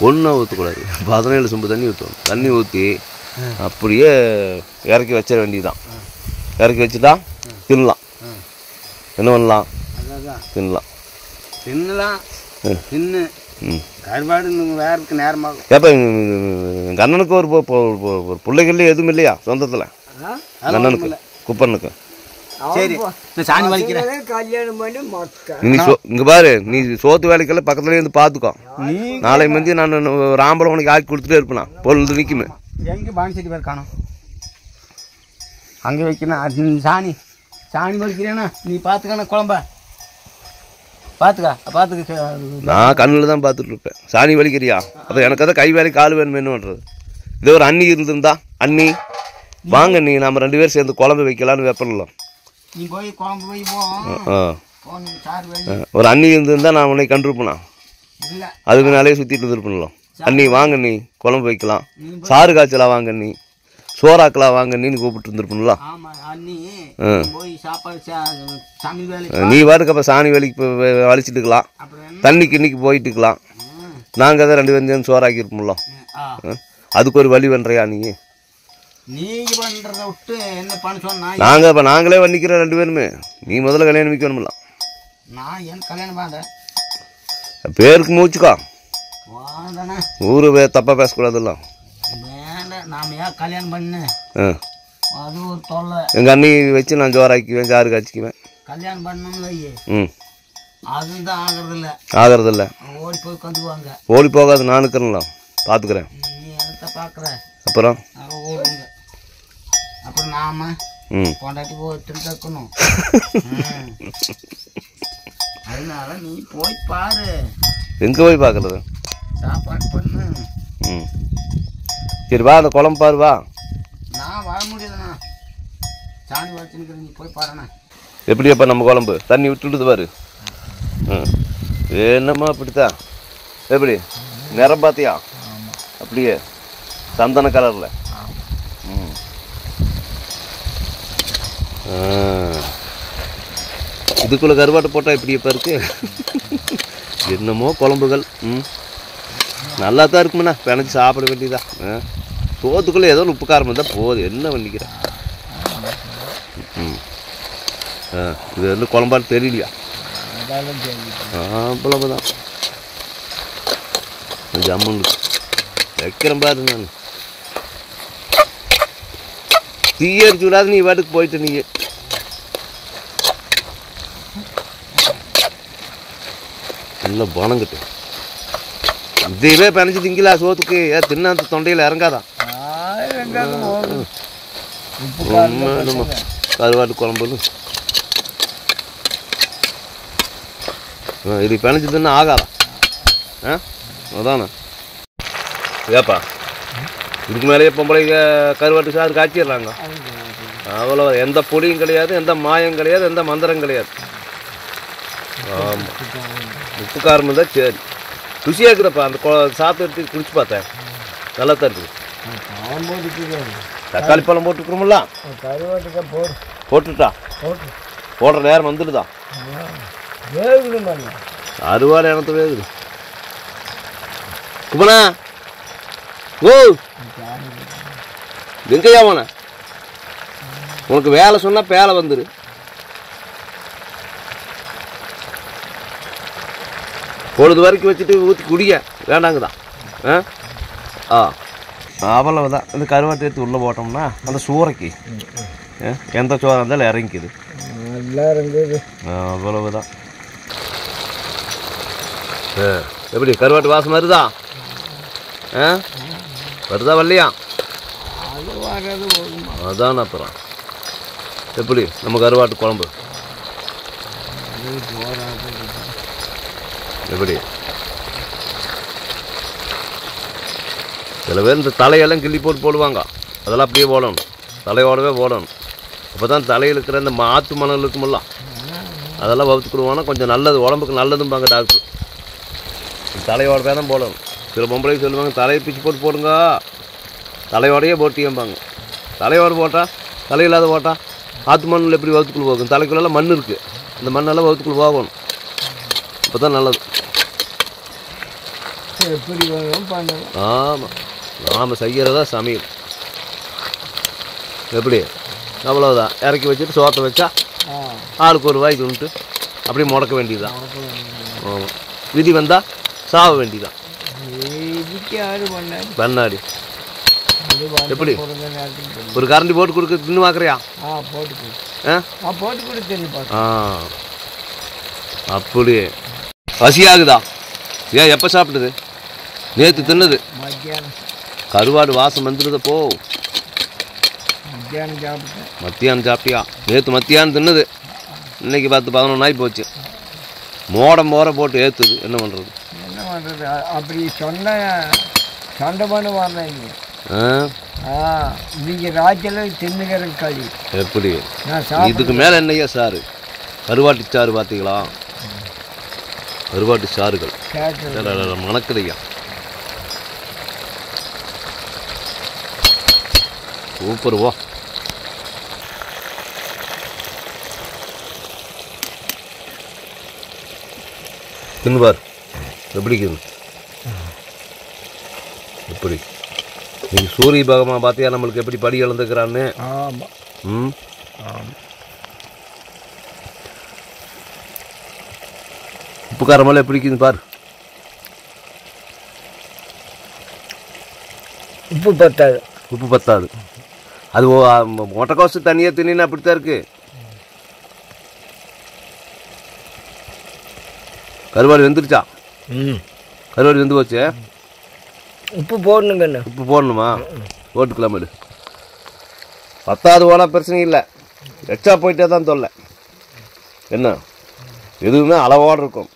ஒன்றும் ஊற்றக்கூடாது. 17 சொம்பு தண்ணி ஊற்றணும். தண்ணி ஊற்றி அப்படியே இறக்கி வச்சிட வேண்டியதுதான். இறக்கி வச்சுட்டா தின்னலாம். என்ன பண்ணலாம்? தின்னலாம். தின்னு கருவாடு வேறதுக்கு நேரமாகும். ஏப்பா எங்கள் அண்ணனுக்கு ஒரு பிள்ளைகள்ல எதுவும் இல்லையா சொந்தத்தில்? அண்ணனுக்கு குப்பனுக்கு. சரி சாணி வலிக்கிறேன். கல்யாணம் பண்ணி நீ இங்கே பாரு, நீ சோத்து வேலைக்கெல்லாம் பக்கத்துலேயே இருந்து பார்த்துக்கோ. நாளை மந்தி நான் ஒரு ஆம்பளை உனக்கு ஆக்கி கொடுத்துட்டே இருப்பேனா பொழுது நிற்குமே. எங்கே பாண்டிச்சேரி பேர் காணும்? அங்கே வைக்கணும். சாணி வலிக்கிறேன்னா நீ பார்த்துக்கான குழம்ப பார்த்துக்க. நான் கண்ணில் தான் பார்த்துட்டு இருப்பேன். சாணி வலிக்கிறியா? அப்போ எனக்கு அதை கை வேலை கால் வேணும் என்ன பண்ணுறது? இதே ஒரு அண்ணி இருந்திருந்தா, அண்ணி வாங்க நீ நம்ம 2 பேரும் சேர்ந்து குழம்பு வைக்கலான்னு வைப்பலாம். நீ போய் குழம்பு போய் ஒரு அண்ணி இருந்திருந்தா நான் உன்னை கண்டிருப்பேனா? அதுக்கு நாளே சுற்றிட்டு இருந்திருப்பேன்ல. அண்ணி வாங்க நீ குழம்பு வைக்கலாம், சாறு காய்ச்சலாம் வாங்க நீ, சோறாக்கலாம் வாங்க நீன்னு கூப்பிட்டு இருந்திருப்பேன்ல. நீ வாட்டுக்கு அப்போ சாணி வேலைக்கு வலிச்சுட்டுக்கலாம், தண்ணிக்கு இன்னைக்கு போயிட்டுக்கலாம். நாங்கள் அதை 2 பேரும் சேர்ந்து சோறாக்கியிருப்போம்ல. அதுக்கு ஒரு வழி பண்ணுறியா நீ? நாங்கள் இப்போ நாங்களே வண்டிக்கிறோம் 2 பேருமே. நீ முதல்ல கல்யாணம் வைக்கணும்ல. பேருக்கு மூச்சுக்கா. ஊரு தப்பாக பேசக்கூடாதுல்ல. எங்கள் அண்ணி வச்சு நான் சோறாக்கிக்குவேன், சாறு காய்ச்சிக்குவேன். கல்யாணம் பண்ணணும். அதுதான் ஆகிறதில்ல. ஓடி போகாது. நான் இருக்கிறேன்ல, பார்த்துக்கிறேன். அப்புறம் நாம கொண்டாட்டி போட்டு இருக்கணும். அதனால நீ போய் பாரு. எங்கே போய் பார்க்கறது? சாப்பாடு பண்ணு. சரி வா, அந்த குழம்பு பாரு வா. நான் வர முடியலண்ணா, சாணி வச்சுருக்கிறேன். நீ போய் பாருண்ணா. எப்படியாப்பா நம்ம குழம்பு? தண்ணி விட்டுடுது பாரு. என்னம்மா அப்படித்தான்? எப்படி நிறம் பார்த்தியா? அப்படியே சந்தன கலரில். இதுக்குள்ளே கருவாட்டு போட்டால் இப்படி இப்போ இருக்கு. என்னமோ குழம்புகள். நல்லா தான் இருக்குமுண்ணா. பிணைச்சி சாப்பிட வேண்டியதா. சோத்துக்குள்ளே ஏதோ உப்பு காரம் இருந்தால் போகுது. என்ன பண்ணிக்கிறேன்? இது வந்து குழம்பான்னு தெரியலையா? அவ்வளவுதான். ஜம்முன்னு வைக்கிறேன் பாரு. நான் தீயடிச்சு விடாது. நீ பாட்டுக்கு போயிட்டு நீ நல்லா பணங்கிட்டு இதையவே பிணைச்சி திங்கலா சோத்துக்கு. தின்ன அந்த தொண்டையில் இறங்காதான். கருவாட்டு குழம்பு இது பிணைச்சி தின்னா ஆகாதான். அதானே ஏப்பா இதுக்கு மேலேயே பொம்பளைங்க கருவாட்டு சாறு காய்ச்சிடுறாங்க. அவ்வளோ எந்த பொடியும் கிடையாது, எந்த மாயம் கிடையாது, எந்த மந்திரம் கிடையாது. ஆமாம், உப்பு காரம் தான். சரி ருசியாக இருக்குதப்பா. அந்த சாப்பிட்டு எடுத்து குடிச்சு பார்த்தேன், நல்லா தான் இருக்குது. தக்காளி பழம் போட்டுக்கிறோம்ல, போட்டுட்டா போடுற நேரம் வந்துடுதா? அறுவாடு எனக்கு வேகுது. குப்பனா ஓ எங்கேயா போன? உனக்கு வேலை சொன்னால் பேலை வந்துரு. பொழுது வரைக்கும் வச்சுட்டு ஊற்றி குடிய வேண்டாங்குதான். அவ்வளவுதான். இந்த கருவாட்டு எடுத்து உள்ளே போட்டோம்னா அந்த சூறைக்கு எந்த சோறாக இருந்தாலும் இறங்கிக்குது. அவ்வளவுதான். எப்படி கருவாட்டு வாசம் வருதா? வருதா வரலையா? அதான் அப்புறம் எப்படி நம்ம கருவாட்டு குழம்பு எப்படி? சில பேர் இந்த தலையெல்லாம் கிள்ளி போட்டு போடுவாங்க. அதெல்லாம் அப்படியே போடணும், தலையோடவே போடணும். அப்போ தான் தலையில் இருக்கிற இந்த மாற்று மணல் இருக்குமில்ல, அதெல்லாம் வகுத்துக்கிடுவானா கொஞ்சம் நல்லது, உடம்புக்கு நல்லதும்பாங்க டாக்டர். தலையோடவே தான் போடணும். சில பொம்பளைக்கு சொல்லுவாங்க தலையை பிச்சு போட்டு போடுங்க, தலையோடையே போட்டியம்பாங்க. தலையோடு போட்டால் தலையில்லாத போட்டால் ஆற்று மண்ணில் எப்படி வகுத்துக்குள்ளே போகும்? தலைக்குள்ளெல்லாம் மண் இருக்குது, இந்த மண்ணெல்லாம் வகுத்துக்குள்ளே போகணும், அப்போ தான் நல்லது. ஆமாம், நாம் செய்கிறதா சமையல். எப்படி அவ்வளோதான். இறக்கி வச்சுட்டு சோத்தை வச்சா ஆளுக்கு ஒரு வாய் துணிட்டு அப்படியே முடக்க வேண்டியதுதான். ஆமாம், விதி வந்தால் சாவ வேண்டியதான். பண்ணாடி எப்படி ஒரு கரண்டி போட்டு கொடுக்க தின்னு பார்க்குறியா? அப்படியே பசியாகுதா? ஏன் எப்போ சாப்பிட்டது? நேற்று தின்னது கருவாடு வாசம் வந்துடுத போ. மத்தியானம் சாப்பிட்டியா? நேற்று மத்தியானம் தின்னது, இன்னைக்கு 10-11 நாய் போச்சு. மோடம் போற போட்டு ஏற்றுது. என்ன பண்ணுறது? அப்படி சொன்ன சண்டை பண்ண வரீங்க. நீங்கள் ராஜ்யம் தின்னுகிற களி எப்படி? இதுக்கு மேலே என்னையா சாரு? கருவாட்டு சாறு பார்த்தீங்களா? கருவாட்டு சாறுகள் மணக்குதையா, சூப்பர். வா தின்னுபார் எப்படிக்குது? எப்படி நீ சூரிய பகவான் பார்த்தியா நம்மளுக்கு எப்படி படி இழந்துக்கிறான்னு? ம், உப்பு காரமெல்லாம் எப்படி இருக்குதுன்னு பாரு. உப்பு பத்தாது, உப்பு பத்தாது. அது மொட்டைக்கோசு தனியாக தின்னா அப்படித்தான் இருக்கு. கருவாடு வெந்துருச்சா? கருவாடு வெந்து போச்சு. உப்பு போடணுங்க. உப்பு போடணுமா? போட்டுக்கலாமே. பத்தாவது போனால் பிரச்சனை இல்லை, எக்ஸ்ட்ரா போயிட்டே தான் தொல்லை. என்ன எதுவுமே அளவோடு இருக்கும்.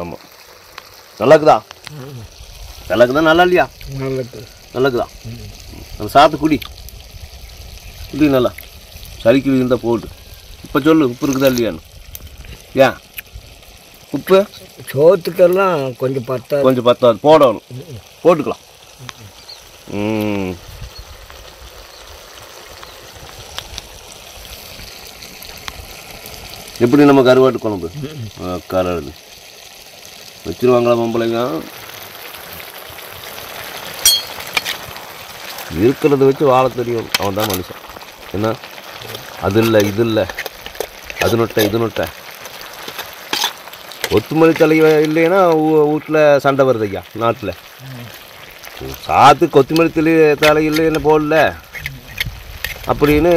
ஆமாம், நல்லாக்குதா? நல்லாக்குதா நல்லா இல்லையா? நல்லாக்குதா? நம்ம சாப்பிட்டு குடி குடி நல்லா. சரிக்கு இருந்தால் போட்டு இப்போ சொல்லு, உப்பு இருக்குதா இல்லையான்னு. ஏன் உப்பு சோத்துக்கெல்லாம் கொஞ்சம் பத்தாது, கொஞ்சம் பத்தாது, போடணும். போட்டுக்கலாம். எப்படி நம்ம கருவாட்டு குழம்பு கரடு வச்சிருவாங்களா பொம்பளைங்க? இருக்கிறத வச்சு வாழ தெரியும். அவன் தான் மனுஷன். என்ன அது இல்லை இது இல்லை, அது நொட்டை இது நொட்டை. கொத்துமல்லி தலை இல்லைன்னா வீட்டில் சண்டை வருது ஐயா. நாட்டில் சாத்து கொத்தமல்லி தலை இல்லைன்னு போடல அப்படின்னு,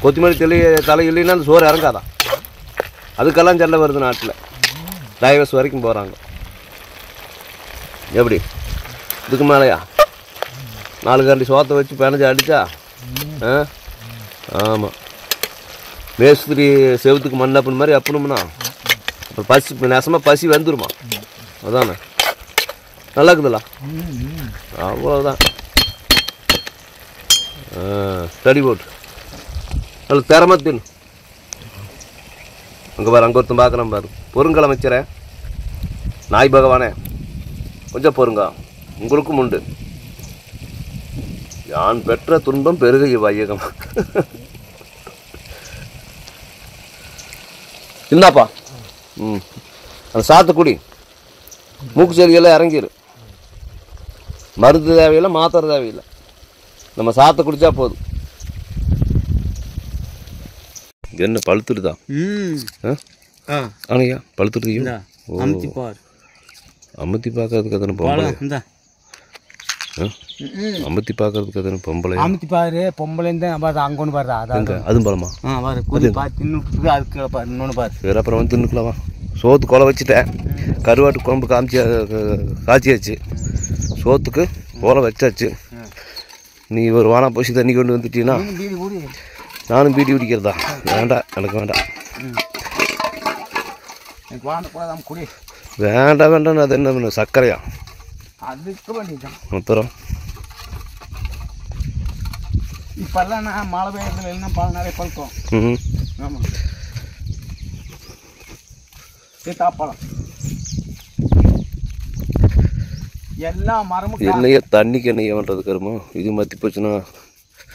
கொத்தமல்லி தலை இல்லைன்னா அந்த சோறு இறங்காதான். அதுக்கெல்லாம் சண்டை வருது நாட்டில். டைவர்ஸ் வரைக்கும் போகிறாங்க. எப்படி இதுக்கு மேலேயா 4 கரண்டி சோத்தை வச்சு பிணைஞ்சு அடித்தா? ஆமாம், மேஸ்திரி செவத்துக்கு மண் அப்புன்னு மாதிரி அப்புணும்னா அப்புறம் பசி நெசமாக பசி வந்துருமா? அதானே நல்லா இருக்குதுல்ல? அவ்வளோதான். ஸ்டடி போட்டு நல்ல திறமை தின்னு. அங்கே பாரு, அங்கே ஒருத்தன் பார்க்குறேன் பாரு. பொருங்கல் அமைச்சரே, நாய் பகவானே, கொஞ்சம் பொருங்க, உங்களுக்கும் உண்டு. யான் பெற்ற துன்பம் பெருகை வையகம். என்னப்பா? அந்த சாத்துக்குடி மூக்கு செடியெல்லாம் இறங்கிடு. மருந்து தேவையில்லை, மாத்திரை தேவையில்லை, நம்ம சாத்தை குடித்தா போதும். என்ன பழுத்துடுதா? ஆனையா பழுத்துடுதையும் அமுத்தி பார்க்கறதுக்கு அதனை பொம்பளை. அமுத்தி பார்க்கறதுக்கு அதனை பொம்பளை. அமுத்தி பாரு பொம்பளை அங்கே ஒன்று பாரு. அதுவும் பழமா? அதுக்கு பாரு, இன்னொன்று பாரு. சரி, அப்புறம் வந்து தின்னுக்கலாமா? சோத்து கொலை வச்சுட்டேன். கருவாட்டு குழம்பு காய்ச்சியாச்சு. சோத்துக்கு கொலை வச்சாச்சு. நீ ஒரு வானா போச்சு தண்ணி கொண்டு வந்துட்டீங்கன்னா நானும் பீடி குடிக்கிறதா? வேண்டாம், எனக்கு வேண்டாம். வேண்டாம் வேண்டாம். அது என்ன பண்ண சர்க்கரையா? அப்புறம் இப்பெல்லாம் மழை பெய்யறதுல பழம் நிறைய பழுக்கும். ஆமாம், சீத்தாப்பழம் எல்லா மரமும். என்னைய தண்ணிக்கு என்னைய பண்ணுறது கருமோ? இது மத்தி போச்சுன்னா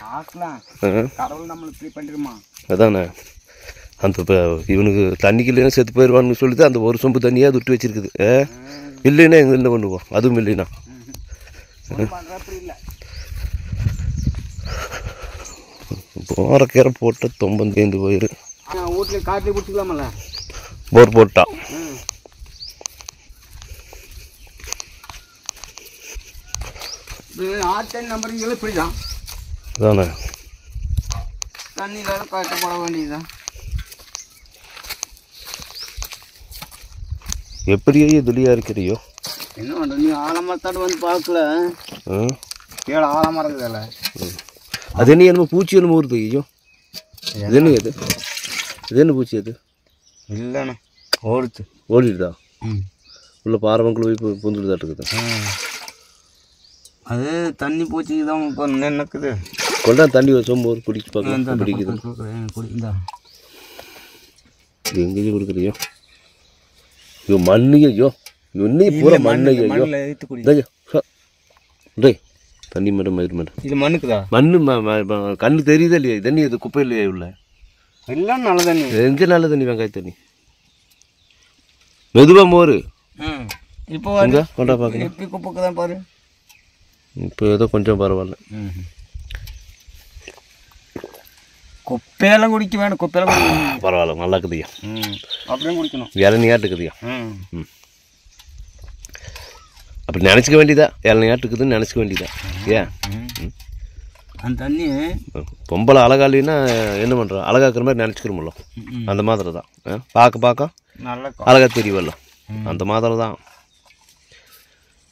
பார்க்கலாம் கடவுள் நம்மளுக்கு இப்படி பண்ணிடுமா. அதானே அந்த இப்போ இவனுக்கு தண்ணிக்கு இல்லைன்னா செத்து போயிடுவான்னு சொல்லிட்டு அந்த ஒரு சொம்பு தண்ணியாக விட்டு வச்சிருக்குது. இல்லைன்னா எங்கே என்ன பண்ணுவோம்? அதுவும் இல்லைன்னா போகிற கீரை போட்டு தொம்பம் தேர்ந்து போயிரு. வீட்டில் காட்டில் பிடிச்சிக்கலாமல்ல போர் போட்டா. ஆற்று நம்பருங்களே இப்படிதான் அதானே தண்ணியில காட்ட போட வேண்டியதுதான். எப்படியோ இதுலையா இருக்கிறியோ என்ன பண்ணுற நீ ஆலமரத்தாடு வந்து பார்க்கல. கீழே ஆலமரம் இருக்குதுல்ல அது என்ன என்னமோ பூச்சி என்னமோ வருது. ஐயோ இது என்ன அது? இது என்ன பூச்சி அது? இல்லைண்ணா ஓடுச்சு ஓடிடுதா? உள்ள பாரமக்கள் போய் புந்துடுதாட்டு இருக்குது. அது தண்ணி பூச்சிக்கு தான் இப்போ நினைக்குது. கொண்டா தண்ணி சொம்பு ஒரு குடிச்சு பார்க்க பிடிக்குது. இது எங்கேயும் கொடுக்குறியோ? ஐயோ மண்ணையோ இன்னும் பூரா மண்ணையோ டே தண்ணி மட்டும் மயிர் மட்டும் இது மண்ணுக்குதா? மண்ணு கண்ணு தெரியுதா இல்லையா? தண்ணி அது குப்பை இல்லையா உள்ள? எல்லாம் நல்ல தண்ணி. எங்கே நல்ல தண்ணி? வெங்காய தண்ணி மெதுவாக மோரு. இப்போ எங்கே கொண்டா பார்க்க எப்படி குப்பைக்கு தான் பாரு. இப்போ ஏதோ கொஞ்சம் பரவாயில்ல. குப்பையெல்லாம் குடிக்க வேணும். குப்பையெல்லாம் குடிக்கணும் பரவாயில்ல நல்லா இருக்குதுயா. அப்படியே குடிக்கணும். இளநியாட்டு இருக்குதுயா. அப்படி நினச்சிக்க வேண்டியதா? இளநியாட்டு இருக்குதுன்னு நினச்சிக்க வேண்டியதா? ஏன் அந்த தண்ணி பொம்பளை அழகா இல்லைன்னா என்ன பண்ணுறோம்? அழகாக்குற மாதிரி நினச்சிக்கிறோம்ல. அந்த மாதிரி தான் பார்க்க நல்லா அழகா தெரியவல்ல. அந்த மாதிரி தான்.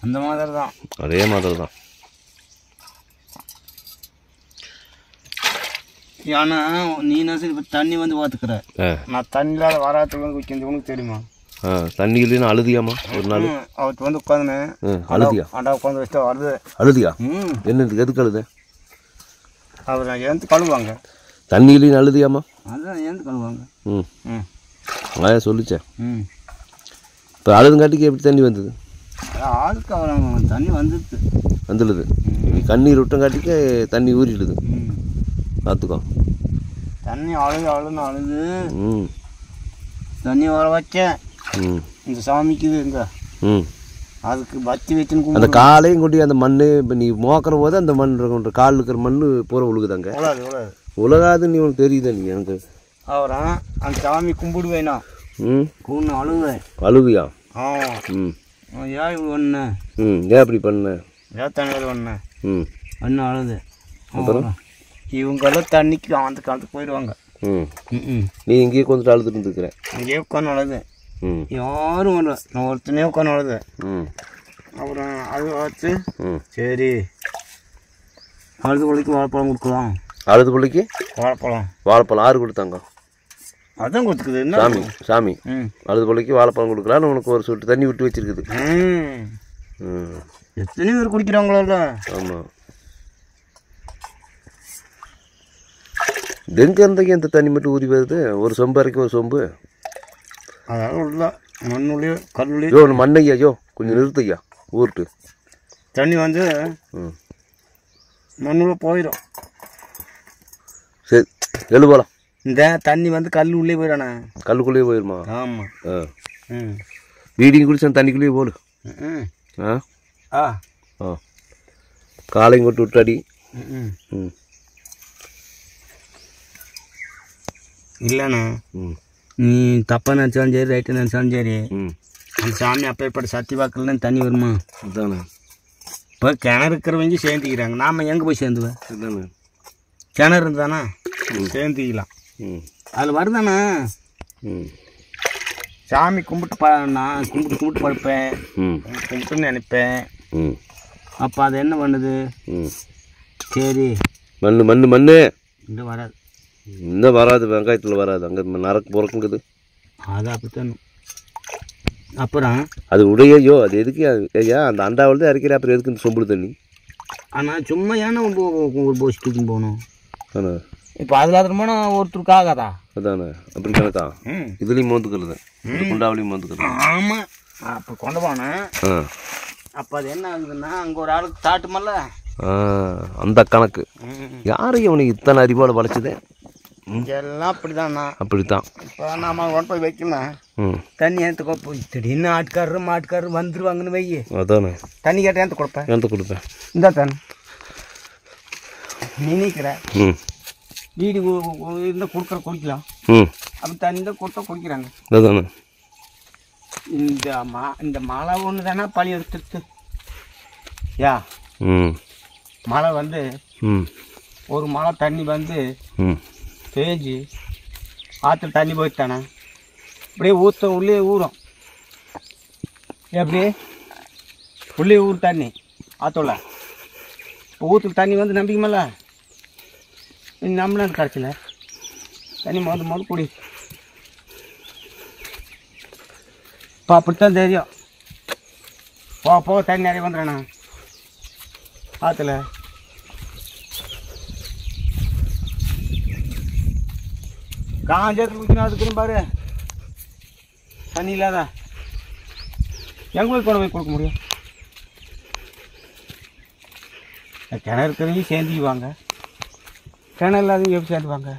அந்த மாதிரி தான் அதே மாதிரி தான். ஏன்னா நீ சரி இப்போ தண்ணி வந்து பார்த்துக்கிற. நான் தண்ணியில் வராத்துக்கு வந்து குடிக்கிறது உனக்கு தெரியுமா? தண்ணி இல்லைன்னா அழுதியாமா? ஒரு நாள் அவர்கிட்ட வந்து உட்காந்துனேன். அழுதியா? அண்டா உட்காந்து வச்சுட்டு வருது. அழுதியா? என்னது? எதுக்கு அழுது? அவர் எழுந்து கழுவாங்க. தண்ணி இல்லைன்னு அழுதியாமா? அதுதான் எழுந்து கழுவாங்க. அதான் சொல்லிச்சேன். இப்போ அழுதுங்காட்டிக்கு எப்படி தண்ணி வந்தது? ஆளுக்கு அவர் தண்ணி வந்துடுது. நீ கண்ணீர் விட்டங்காட்டிக்கு தண்ணி ஊறிடுது. பார்த்துக்கோ. தண்ணி அழுது தண்ணி வர வச்சேன். இந்த சாமிக்குது இங்கே அதுக்கு பத்தி வச்சுன்னு அந்த காலையும் கொண்டு அந்த மண் இப்போ நீ மோக்கிற போது அந்த மண் காலில் இருக்கிற மண் பூரா உழுகுதாங்க. உலகாது நீ உனக்கு தெரியுதா? நீ எனக்கு அவரா அந்த சாமி கும்பிடுவேனா? கூண்ணு அழுவேன். அழுவியா? ஏன் இப்படி ஒன்று? ஏன் அப்படி பண்ண? ஏன் தண்ணியில் ஒன்று ஒன்று அழுது. அப்புறம் இவங்கெல்லாம் தண்ணிக்கு அந்த காலத்துக்கு போயிடுவாங்க. நீ இங்கேயே கொஞ்சம் அழுதுட்டு இருந்துக்கிறேன். இங்கேயே உட்காந்து அழுது. யாரும் வரல. நான் ஒருத்தனே உட்காந்து அழுது. அப்புறம் அது வச்சு சரி அழுது பிள்ளைக்கு வாழைப்பழம் கொடுக்கலாம். அழுது பிள்ளைக்கு வாழைப்பழம் ஆறு கொடுத்தாங்க. அதான் கொடுத்துக்குது சாமி. அழுது பிள்ளைக்கு வாழைப்பழம் கொடுக்கலான்னு உனக்கு ஒரு சொட்டு தண்ணி விட்டு வச்சிருக்குது. எத்தனை பேர் குடிக்கிறாங்களோ? ஆமாம். எங்கே இருந்தக்கு இந்த தண்ணி மட்டும் ஊறி வருது? ஒரு சொம்பு அரைக்கும் ஒரு சொம்பு. அதாவது உள்ள மண்ணுள்ளே கல்லுள்ளே மண்ணையா கொஞ்சம் நிறுத்தையா ஊருட்டு தண்ணி வந்து மண்ணுள்ள போயிடும். சரி எழுபலாம். இந்த தண்ணி வந்து கல் உள்ளே போயிடானே. கல்லுக்குள்ளேயே போயிடுமா? ஆமாம். வீடிங் குடிச்சு அந்த தண்ணிக்குள்ளேயே போடு. காலையும் கொட்டு விட்டாடி. இல்லைண்ணா நீ தப்பாக நினச்சாலும் சரி ரைட்டாக நினச்சாலும் சரி அந்த சாமி அப்பேற்பட்ட சக்தி வாக்குலாம் தண்ணி வருமா? அதுதானே. இப்போ கிணறு இருக்கிறவங்க சேர்ந்துக்கிறாங்க. நாம் எங்கே போய் சேர்ந்துவேன்? அதுதானே. கிணறு இருந்தானா சேர்ந்துக்கலாம். அதில் வருதாண்ணா சாமி கும்பிட்டு நான் கும்பிட்டு படுப்பேன். கும்பிட்டுன்னு நினைப்பேன். அப்போ அது என்ன பண்ணுது? சரி மண்ணு இங்கே வராது. இன்னும் வராது. வெங்காயத்தில் வராது. அங்கே நரக்கு பிறக்குங்குது. அது அப்படித்தான். அப்புறம் அது உடையோ அது எதுக்கு? ஐயா அந்த அண்டாவில் தான் இறக்கிற. அப்புறம் எதுக்கு இந்த சொம்புடு தண்ணி? ஆனால் சும்மா ஏன்னா ஒரு போஸ் தூக்கின்னு போகணும். ஆனால் இப்போ அதில் அது போனால் ஒருத்தருக்கு ஆகாதா? அதானே. அப்படி கணக்கா? இதுலேயும் மோந்துக்கிறது, குண்டாவிலையும் மோந்துக்கிறது. ஆமாம். அப்போ கொண்டு போனேன். அப்போ அது என்ன ஆகுதுன்னா அங்கே ஒரு ஆளுக்கு தாட்டுமல்ல. அந்த கணக்கு. யாரும் இவனுக்கு இத்தனை அறிவோடு வளைச்சது? எல்லாம் அப்படிதாண்ணா. அப்படித்தான். இப்போ நம்ம கொண்டு போய் வைக்கணும், தண்ணி ஏற்றுக்கோ போய் திடீர்னு மாட்டுக்காரரு வந்துருவாங்கன்னு வையே. அதானே தண்ணி கேட்டால் ஏற்ற கொடுப்பேன். ஏற்ற கொடுப்பேன். இந்த தண்ணி நீ நிற்கிற வீடு இருந்தால் கொடுக்குற குடிக்கலாம். அப்படி தண்ணி தான் கொடுத்தா குடிக்கிறாங்க. அதானே இந்த மழை ஒன்று தானே பழி எடுத்துட்டு யா மழை வந்து ஒரு மழை தண்ணி வந்து பேஞ்சு ஆற்றுல தண்ணி போயிட்டானே அப்படியே உள்ளே ஊறும். எப்படி உள்ளே ஊர் தண்ணி ஆற்றுல இப்போ ஊற்றுல தண்ணி வந்து நம்பிக்கைமல்ல நம்பினா கிடச்சில தண்ணி மொதல் குடி. இப்போ அப்படித்தான் தெரியும். போக தண்ணி நிறைய வந்துடுறேண்ணா ஆற்றுல. காஞ்சத்தில் ஊற்றினா அதுக்குன்னு பாரு தண்ணி இல்லாத எங்கே போய் கொண்டு போய் கொடுக்க முடியும்? கிணறு இருக்கிறதையும் சேர்ந்துக்குவாங்க, கிணறு இல்லாதையும் எப்படி சேர்ந்துவாங்க?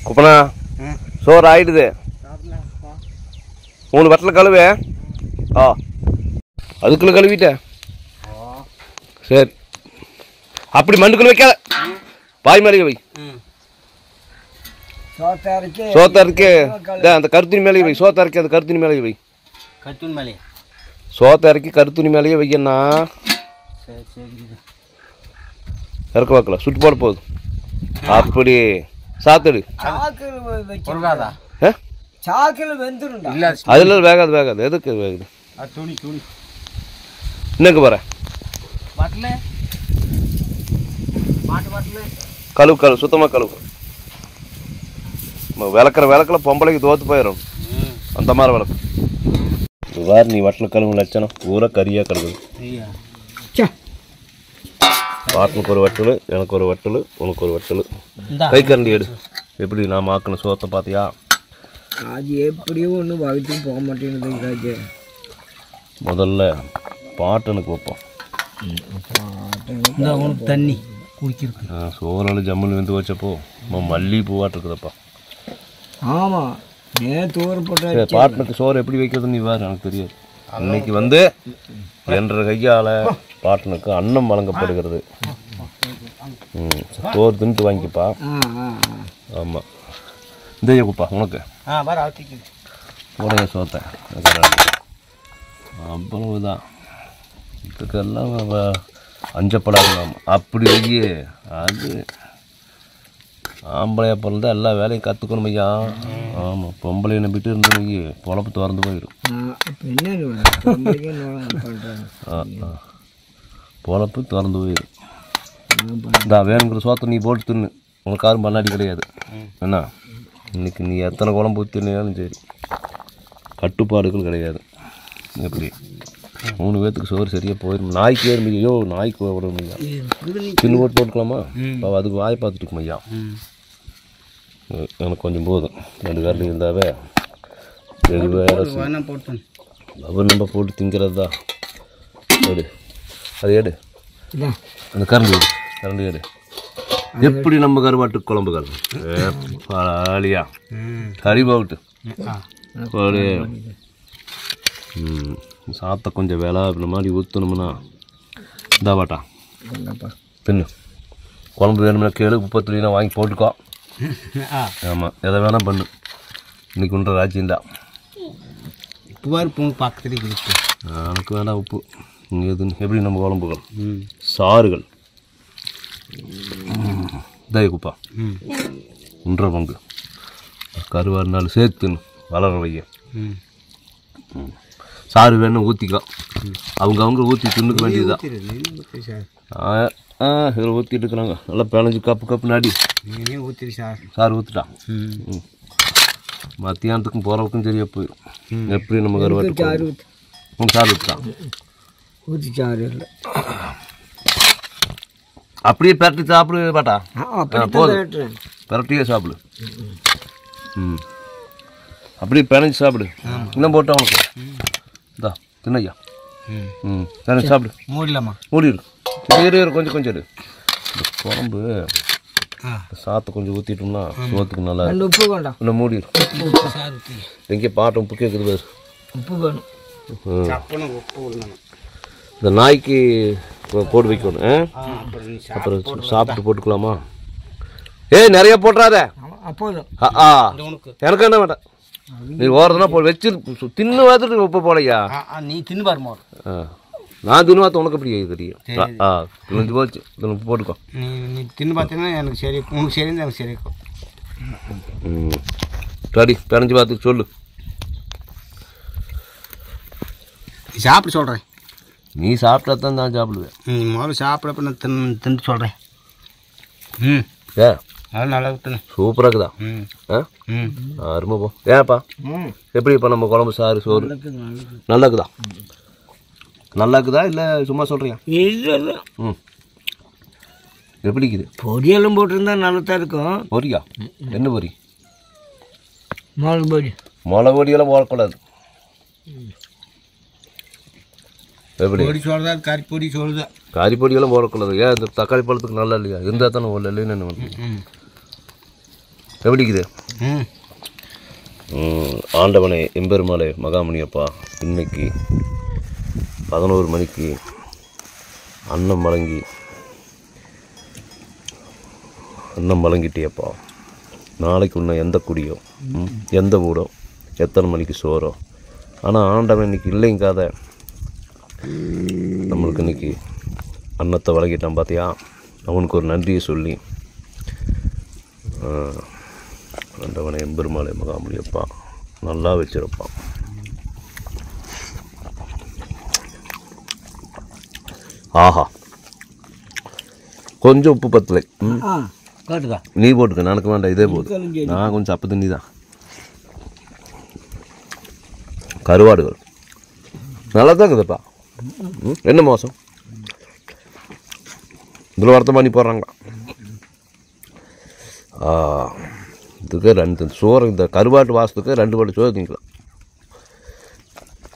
குப்பனா சோறு ஆயிடுது. 3 வட்டல கழுவே. அதுக்குள்ள கழுவிட்ட சரி. அப்படி மண்டுக்குள்ள வைக்காத, பாய் மாதிரி வை. சோத்தாருக்கு அந்த கருத்துணி மேலேயே வை. சோத்தாருக்கு அந்த கருத்துணி மேலேயே வை. கருத்துணி மேலே சோத்தாருக்கு கருத்துணி மேலேயே வைக்கண்ணா. இறக்க வைக்கல சுட்டு போட போகுது. அப்படி சாத்தடு. அதுல வேகாது. எதுக்கு வேகுது? இன்னும் போற கழுவு சுத்தமா கழுவு. விளக்கல பொம்பளைக்கு தோத்து போயிடும் அந்த மாதிரி விளக்கு. வேறு நீ வட்டில் கழுவு லட்சணம் பூரா கறியா கழுவுது. பாட்டுக்கு ஒரு வட்டல், எனக்கு ஒரு வட்டல், உனக்கு ஒரு வட்டல். கை கரண்டி எடு. எப்படி நான் ஆக்கணும் சோத்தை பார்த்தியா? அது எப்படியும் ஒன்றும் வகுத்தும் போக மாட்டேங்குது. முதல்ல பாட்டனுக்கு வைப்போம். தண்ணி குடிக்கிறது சோறால் ஜம்முன்னு வந்து வச்சப்போ மல்லிகைப்பூ வாட்டு இருக்குதப்பா. ஆமாம் போட்ட பாட்டனுக்கு சோறு எப்படி வைக்கிறது நீ வேறு எனக்கு தெரியாது. இன்னைக்கு வந்து என்ற கையால் பாட்டனுக்கு அன்னம் வழங்கப்படுகிறது. சோறு தின்ட்டு வாங்கிப்பா. ஆமாம் இந்த குப்பா உனக்கு உடைய சோத்தை அவ்வளவுதான். இதுக்கெல்லாம் அஞ்சப்படாது. அப்படி வையே அது ஆம்பளையா பிறந்தா எல்லா வேலையும் கற்றுக்கணும் ஐயா. ஆமாம் பொம்பளையை நம்பிட்டு இருந்து வையே பொழப்பு திறந்து போயிடும். பொழப்பு திறந்து போயிடும். இந்த வேணுங்கிற சோத்தை நீ போட்டு தின்னு, உனக்கு யாரும் பண்ணாடி கிடையாது. என்ன இன்னைக்கு நீ எத்தனை குழம்பு ஊற்றினாலும் சரி கட்டுப்பாடுகள் கிடையாது. எப்படி 3 பேர்த்துக்கு சோறு சரியாக போயிடும். நாய்க்கு ஏறும் ஐயோ, நாய்க்கு வரும் ஐயா. சின்ன போட்டு போட்டுக்கலாமா? அதுக்கு வாயை பார்த்துட்டு இருக்கும் ஐயா. எனக்கு கொஞ்சம் போதும். 2 காரில் இருந்தாவே அவர் நம்ம போட்டு திங்கிறது தான். எடு அது எடு அந்த கரண்டி எடு. கரண்டி ஏறு. எப்படி நம்ம கருவாட்டு குழம்பு கறணும் பாலியா கறி பவுட்டு ஒரு சாத்தை கொஞ்சம் வேலை இந்த மாதிரி ஊற்றணும்னா இந்தாவாட்டா தின்னு. குழம்பு வேணும்னா கேளு, உப்பு துளினா வாங்கி போட்டுக்கோ. ஆமாம், எதை வேணால் பண்ணு. இன்னைக்கு ஒன்ற ராஜ்யம் தான். உப்பு பக்கத்துலேயே இருக்கு. எனக்கு வேண்டாம் உப்பு. இங்கே எது எப்படி நம்ம குழம்புகள் சாறுகள் தய குப்பா 1.5 பங்கு கருவாடு நாள் சேர்த்துன்னு வளர வைய. சாறு வேணும் ஊற்றிக்கலாம். அவங்க ஊற்றி தின்னுக்க வேண்டியதுதான். இதில் ஊற்றிட்டு இருக்கிறாங்க. நல்லா பிணைஞ்சி கப்பு நாடி ஊற்றி சாறு ஊற்றிட்டான். மத்தியானத்துக்கும் போகிறவருக்கும் சரியா போயிடும். எப்படி நம்ம கருவாட்டு சாறு ஊற்றிட்டான். ஊற்றிச்சாறு இல்லை அப்படியே பெரட்டி சாப்பிடு பாட்டா. போதும், பெரட்டியே சாப்பிடு. அப்படியே பிணைஞ்சி சாப்பிடு. இன்னும் போட்டு அவனுக்கு இதா தின்னையா. பிணைஞ்சி சாப்பிடு. மூடிலாமா? மூடிடு. கொஞ்சம் இரு. இந்த குழம்பு சாத்தை கொஞ்சம் ஊற்றிட்டோம்னா சோத்துக்கு நல்லா உப்பு வேண்டாம். இன்னும் மூடிடு. எங்கேயே பாட்டு உப்பு கேட்குது பாரு. உப்பு வேணும். இந்த நாய்க்கு போட்டு வைக்கணும். அப்புறம் சாப்பிட்டு போட்டுக்கலாமா? நிறைய போட்டுறாத. எனக்கு என்ன வேண்டாம். நீ ஓரதுனா போ வச்சு தின்னு பார்த்துட்டு உப்பு போலையா? நீ தின்னு பாருமா. நான் தின்னு பார்த்து உனக்கு எப்படி தெரியும்? தின்னு போச்சு. உப்பு போட்டுக்கோ. நீ தின்னு பார்த்தீங்கன்னா எனக்கு சரி, உனக்கு சரி எனக்கு சரி இருக்கும். சரி, பிணைஞ்சு பார்த்து சொல்லு. சாப்பிட சொல்கிறேன். நீ சாப்பிட்டா தான் நான் சாப்பிடுவேன். முதல்ல சாப்பிட்றப்ப நான் தின்னு சொல்கிறேன். அது நல்லா இருக்குண்ணே. சூப்பராக இருக்குதா? அருமை போ. ஏன்ப்பா எப்படி இப்போ நம்ம குழம்பு சாறு சோறு நல்லா இருக்குதா? நல்லா இருக்குதா இல்லை சும்மா சொல்கிறியா? இல்லை. எப்படி இருக்குது? பொரியெல்லாம் போட்டிருந்தா நல்லா தான் இருக்கும். பொரியா? என்ன பொரி? மிளகு பொடி. மிளகு பொடியெல்லாம் போடக்கூடாது. எப்படி பொடி சொல்கிறதா? கறிப்பொடி சொல்லுதா? கறிப்பொடியெல்லாம் போடக்கூடாது. ஏன் இந்த தக்காளி பழத்துக்கு நல்லா இல்லையா? இருந்தால் தானே ஒன்றும் இல்லைன்னு என்ன பண்ணுறது? எப்படி இருக்குது? ஆண்டவனே எம்பெருமாளே மகாமணியப்பா, இன்னைக்கு 11 மணிக்கு அன்னம் வழங்கிட்டியப்பா. நாளைக்கு இன்னும் எந்த குடியோ எந்த ஊடோ எத்தனை மணிக்கு சோறோ. ஆனால் ஆண்டவன் இன்னைக்கு இல்லைங்காத நம்மளுக்கு இன்னைக்கு அன்னத்தை வழங்கிட்டான் பார்த்தியா? அவனுக்கு ஒரு நன்றியை சொல்லி ஆண்டவனை எம்பெருமாளே மகாமணியப்பா நல்லா வச்சிருப்பான். ஆஹா, கொஞ்சம் உப்பு பத்தலை. நீ போட்டுக்க, எனக்கு வேண்டாம். இதே போதும். நான் கொஞ்சம் அப்போ தண்ணி தான். கருவாடுகள் நல்லா தான் இருக்குதுப்பா. என்ன மோசம்? இதில் வருத்தம் பண்ணி போடுறாங்களா? இதுக்கு 2 சோறு. இந்த கருவாட்டு வாசத்துக்கு 2 பாட்டு சோறு திங்கலாம்.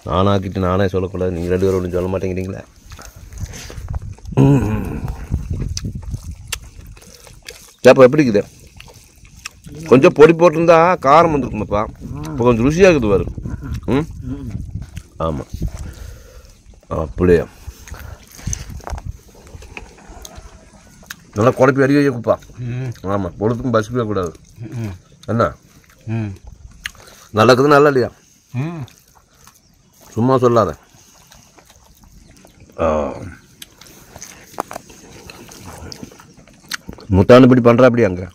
நானாக்கிட்டு நானே சொல்லக்கூடாது. நீங்கள் 2 பேரும் ஒன்றும் சொல்ல மாட்டேங்கிறீங்களே. ஏப்பா எப்படி இருக்குது? கொஞ்சம் பொடி போட்டிருந்தா காரம் வந்துருக்குமாப்பா. இப்போ கொஞ்சம் ருசியாக இருக்குது பாரு. ஆமாம், அப்படியே நல்லா குழப்பி அடி வைக்கப்பா. ஆமாம், பொழுதுக்கும் பஸ் போகக்கூடாது. என்ன நல்லா இருக்குது? நல்லா இல்லையா? சும்மா சொல்லாத. முத்தாண்டு இப்படி பண்ணுறா அப்படி அங்கே?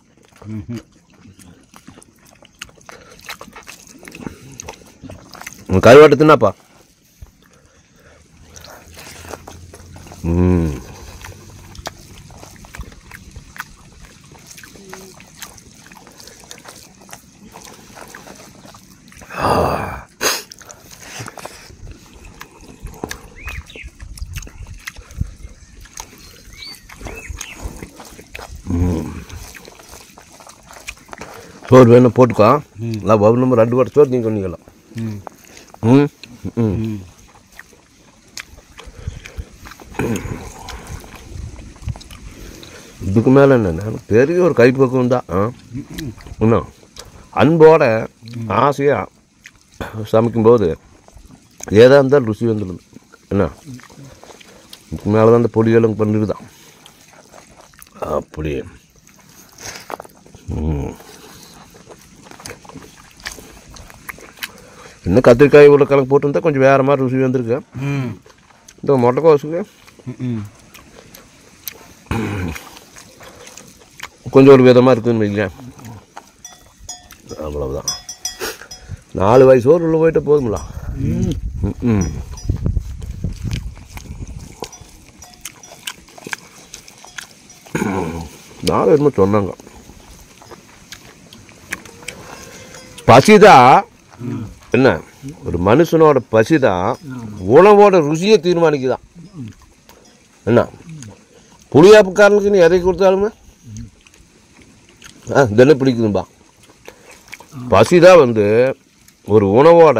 கருவாட்டு தின்னாப்பா. சோறு வேணும் போட்டுக்கோ. இல்லை நம்ம 2 வாட்டி சோறு நீங்கள் பண்ணிக்கலாம். இதுக்கு மேலே என்ன பெரிய ஒரு கைப்பக்குவம் தான். இன்னும் அன்போட ஆசையாக சமைக்கும்போது ஏதா இருந்தாலும் ருசி வந்துடுது. என்ன இதுக்கு மேலே தான் அந்த பொடியெல்லாம் பண்ணிடுதான் அப்படி. இன்னும் கத்திரிக்காய் உருளைக்கிழங்கு போட்டுருந்தா கொஞ்சம் வேறு மாதிரி ருசி வந்திருக்கு. இந்த முட்டைக்கோசுக்கு கொஞ்சம் ஒரு விதமாக இருக்குதுன்னு வைங்களேன். அவ்வளவுதான். 4 வயசு சோறு உள்ள போயிட்டு போதுங்களா. நாலு என்னமோ சொன்னாங்க. பசிதான் என்ன, ஒரு மனுஷனோட பசிதான் உணவோட ருசியை தீர்மானிக்குதான். என்ன புளியாப்புக்காரனுக்கு நீ எதை கொடுத்தாலுமே இதெல்லாம் பிடிக்குதும்பா. பசிதான் வந்து ஒரு உணவோட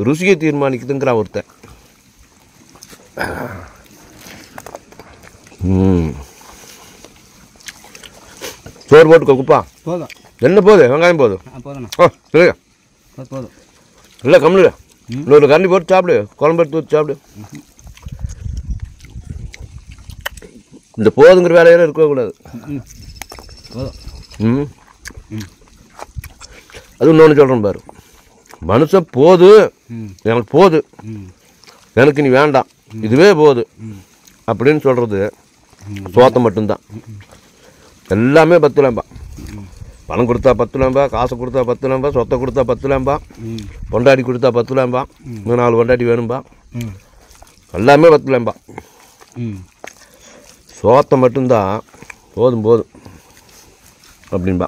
ருசியை தீர்மானிக்குதுங்கிறான் ஒருத்தன். சோறு போட்டுக்கோ குப்பா. போதும். என்ன போகுது? வெங்காயம் போதும். சரியா போதும். இல்லை கம்மில இன்னொரு கரண்டி போட்டு சாப்பிடு. குழம்பு எடுத்து ஊற்றி சாப்பிடு. இந்த போதுங்கிற வேலையெல்லாம் இருக்கக்கூடாது. அது இன்னொன்று சொல்கிறேன் பாரு. மனுஷன் போது எனக்கு போது, எனக்கு நீ வேண்டாம், இதுவே போது அப்படின்னு சொல்கிறது சோத்தம் மட்டும்தான். எல்லாமே 10 லேம்பா. பணம் கொடுத்தா 10 லேம்பா, காசு கொடுத்தா 10 லேம்பா, சொத்தை கொடுத்தா 10 லேம்பா, பொண்டாடி கொடுத்தா 10 லேம்பா, 4 பொண்டாட்டி வேணும்பா, எல்லாமே 10 லேம்பா. சோத்தை மட்டும்தான் போதும் போதும் அப்படின்பா.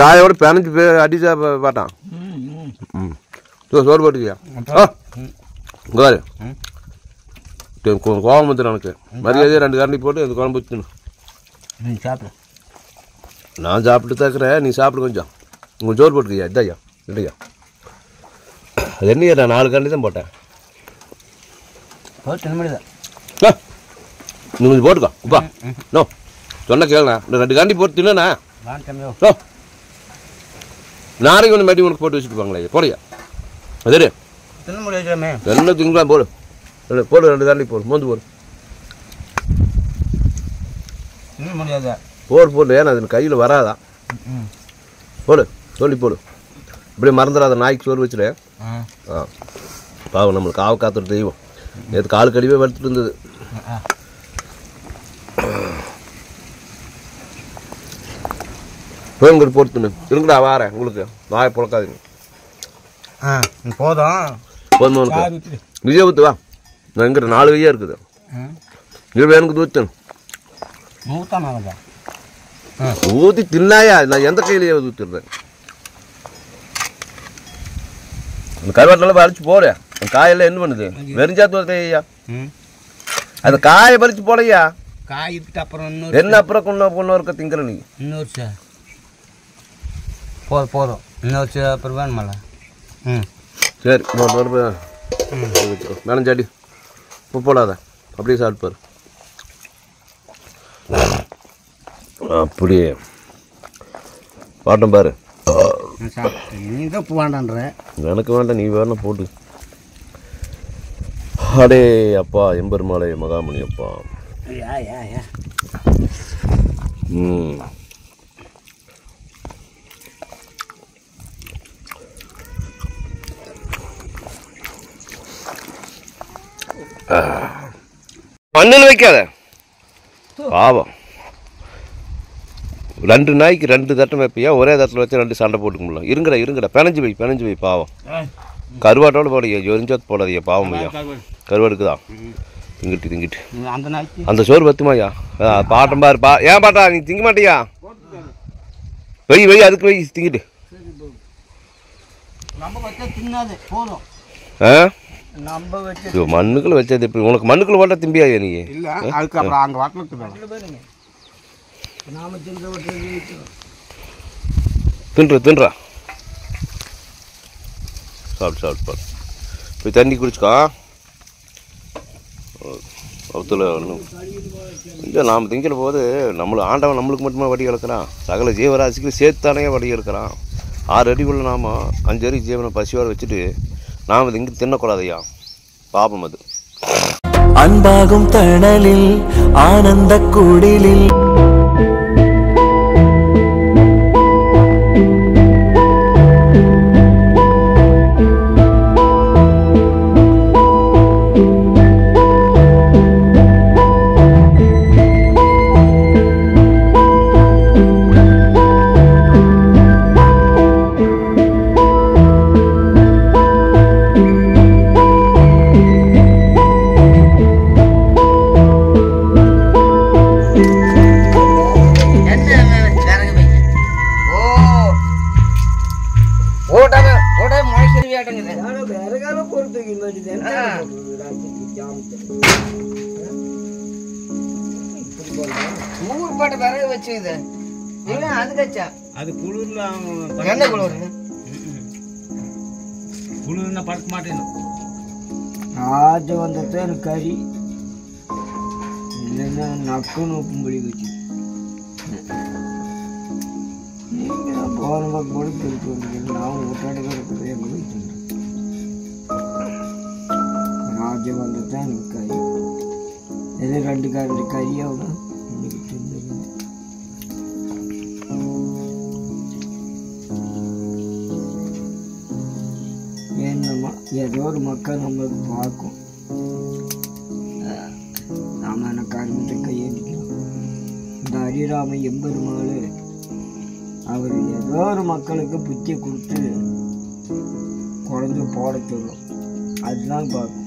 காயோட பிணைஞ்சு அடிச்சா பாட்டான். சோறு போட்டுக்கியா? பாரு கோவம் வந்துடும் எனக்கு. மரியாதையாக 2 கரண்டி போட்டு அந்த குழம்பு வச்சுக்கணும். சாப்பிடு. நான் சாப்பிட்டு தான் இருக்கிறேன், நீ சாப்பிடு கொஞ்சம். உங்கள் சோறு போட்டுக்கியா? இதாய்யா இல்லையா? அது என்னையா நான் 4 கரண்டி தான் போட்டேன். நீ கொஞ்சம் போட்டுக்கோ உப்பா. நோ சொன்ன கேளுண்ணா, 2 கரண்டி போட்டு தின்னா. நாளைக்கு ஒன்று மாட்டி உனக்கு போட்டு வச்சுட்டு போங்களே. போடையா அது என்ன திங்கலாம். போடு போடு 2 கரண்டி போடு. மோந்து போடு போடு போடு. ஏன்னா அது கையில் வராதா? போடு சொல்லி போடு. இப்படியே மறந்துடாத. நாய்க்கு சோறு வச்சுரு. பாவம் நம்மளுக்கு காவ காத்துட்டு தெய்வம். நேற்று கால் கடிவே வளர்த்துட்டு இருந்தது. போய் போட்டுன்னு இருங்கடா வாரேன். உங்களுக்கு நாயை புழக்காதீங்க. போதும் போதும் உனக்கு. விஜய் ஊற்று வா. நான் எங்கிட்ட 4 கையாக இருக்குது. இது எனக்கு ஊற்று. ஊற்றி தின்னாயா? நான் எந்த கையிலேயே ஊற்றிடுறேன். அந்த கருவாட்டெல்லாம் பறிச்சு போடு. அந்த காயெல்லாம் என்ன பண்ணுது? வெறிஞ்சாத்து கையா. அந்த காயை பறிச்சு போடையா. காய் அப்புறம் என்ன அப்புறம் கொண்டு இருக்க திங்கிற நீ. இன்னொரு சார் போதும் போதும். இன்னொரு சார் அப்புறம் வேணுமால. சரி வச்சுக்கோ. மேனஞ்சாடி உப்பு போடாத. அப்படியே சாப்பிட்டு பாரு. அப்படியே பாட்டம் பாரு. நீ தான் உப்பு வேண்டான்ற. எனக்கு வேண்டாம், நீ வேணா போட்டு. அடே அப்பா எம்பெருமாளே மகாமணி அப்பா. மண்ணில் வைக்காத பாவம். 2 நாய்க்கு 2 தட்டம் வைப்பியா? ஒரே தட்டில் வச்சு 2 சண்டை போட்டுக்கும்ல. இருங்கடா பிணைஞ்சு வை பாவம். கருவாட்டோடு போடையா? எரிஞ்சாத்து போடாதையா பாவம் ஐயா. கருவாடுக்குதா திங்கிட்டு அந்த சோறு பத்துமாய்யா? பாட்டம் பாரு. ஏன் பாட்டா நீ திங்க மாட்டியா? வை அதுக்கு வை திங்கிட்டு. மண்ணுக்குள்ள வச்சது எப்படி? உனக்கு மண்ணுக்குள்ள போட்டா திம்பியா நீ? தின்றா சாப்பிட்டு போய் தண்ணி குடிச்சுக்கோ. ஒருத்தர் ஒன்றும் இல்லை, நாம் திங்கிற போது ஆண்டவன் நம்மளுக்கு மட்டுமே வடி இழக்கிறான், சகல ஜீவராசிக்கு சேர்த்தானே வடி இழக்கிறான். 6 அடிக்குள்ள நாம் 5 அடி ஜீவனை பசியோடு வச்சுட்டு நாம் திங்க தின்னக்கூடாதையா, பாபம் அது. அன்பாகும் தணலில் ஆனந்த குடிலில் அது குளிர்ல என்ன குளிர்னா படுக்க மாட்டேன். ராஜ வந்தது எனக்கு கறி இல்லைன்னா நக்குன்னு உப்பும்படி வச்சு நீங்கள் தான் போன பக்கம் கூட திருப்பி வந்தீங்க. நான் ஊட்டாடுக்க இருக்கிறதே வச்சுருந்தேன். ராஜ வந்தது தான் எனக்கு கறி எது 2 கறியாகணும் இன்னைக்கு தின்னு. என்னம்மா ஏதோ ஒரு மக்கள் நம்மளுக்கு பார்க்கும், நாம் என்ன கருமத்தை கையெழுக்கலாம். இந்த ஹரிராம எம்பெருமாள் அவர் ஏதோ ஒரு மக்களுக்கு புத்தியை கொடுத்து குழந்தை போட சொல்லும், அதுதான் பார்க்கும்.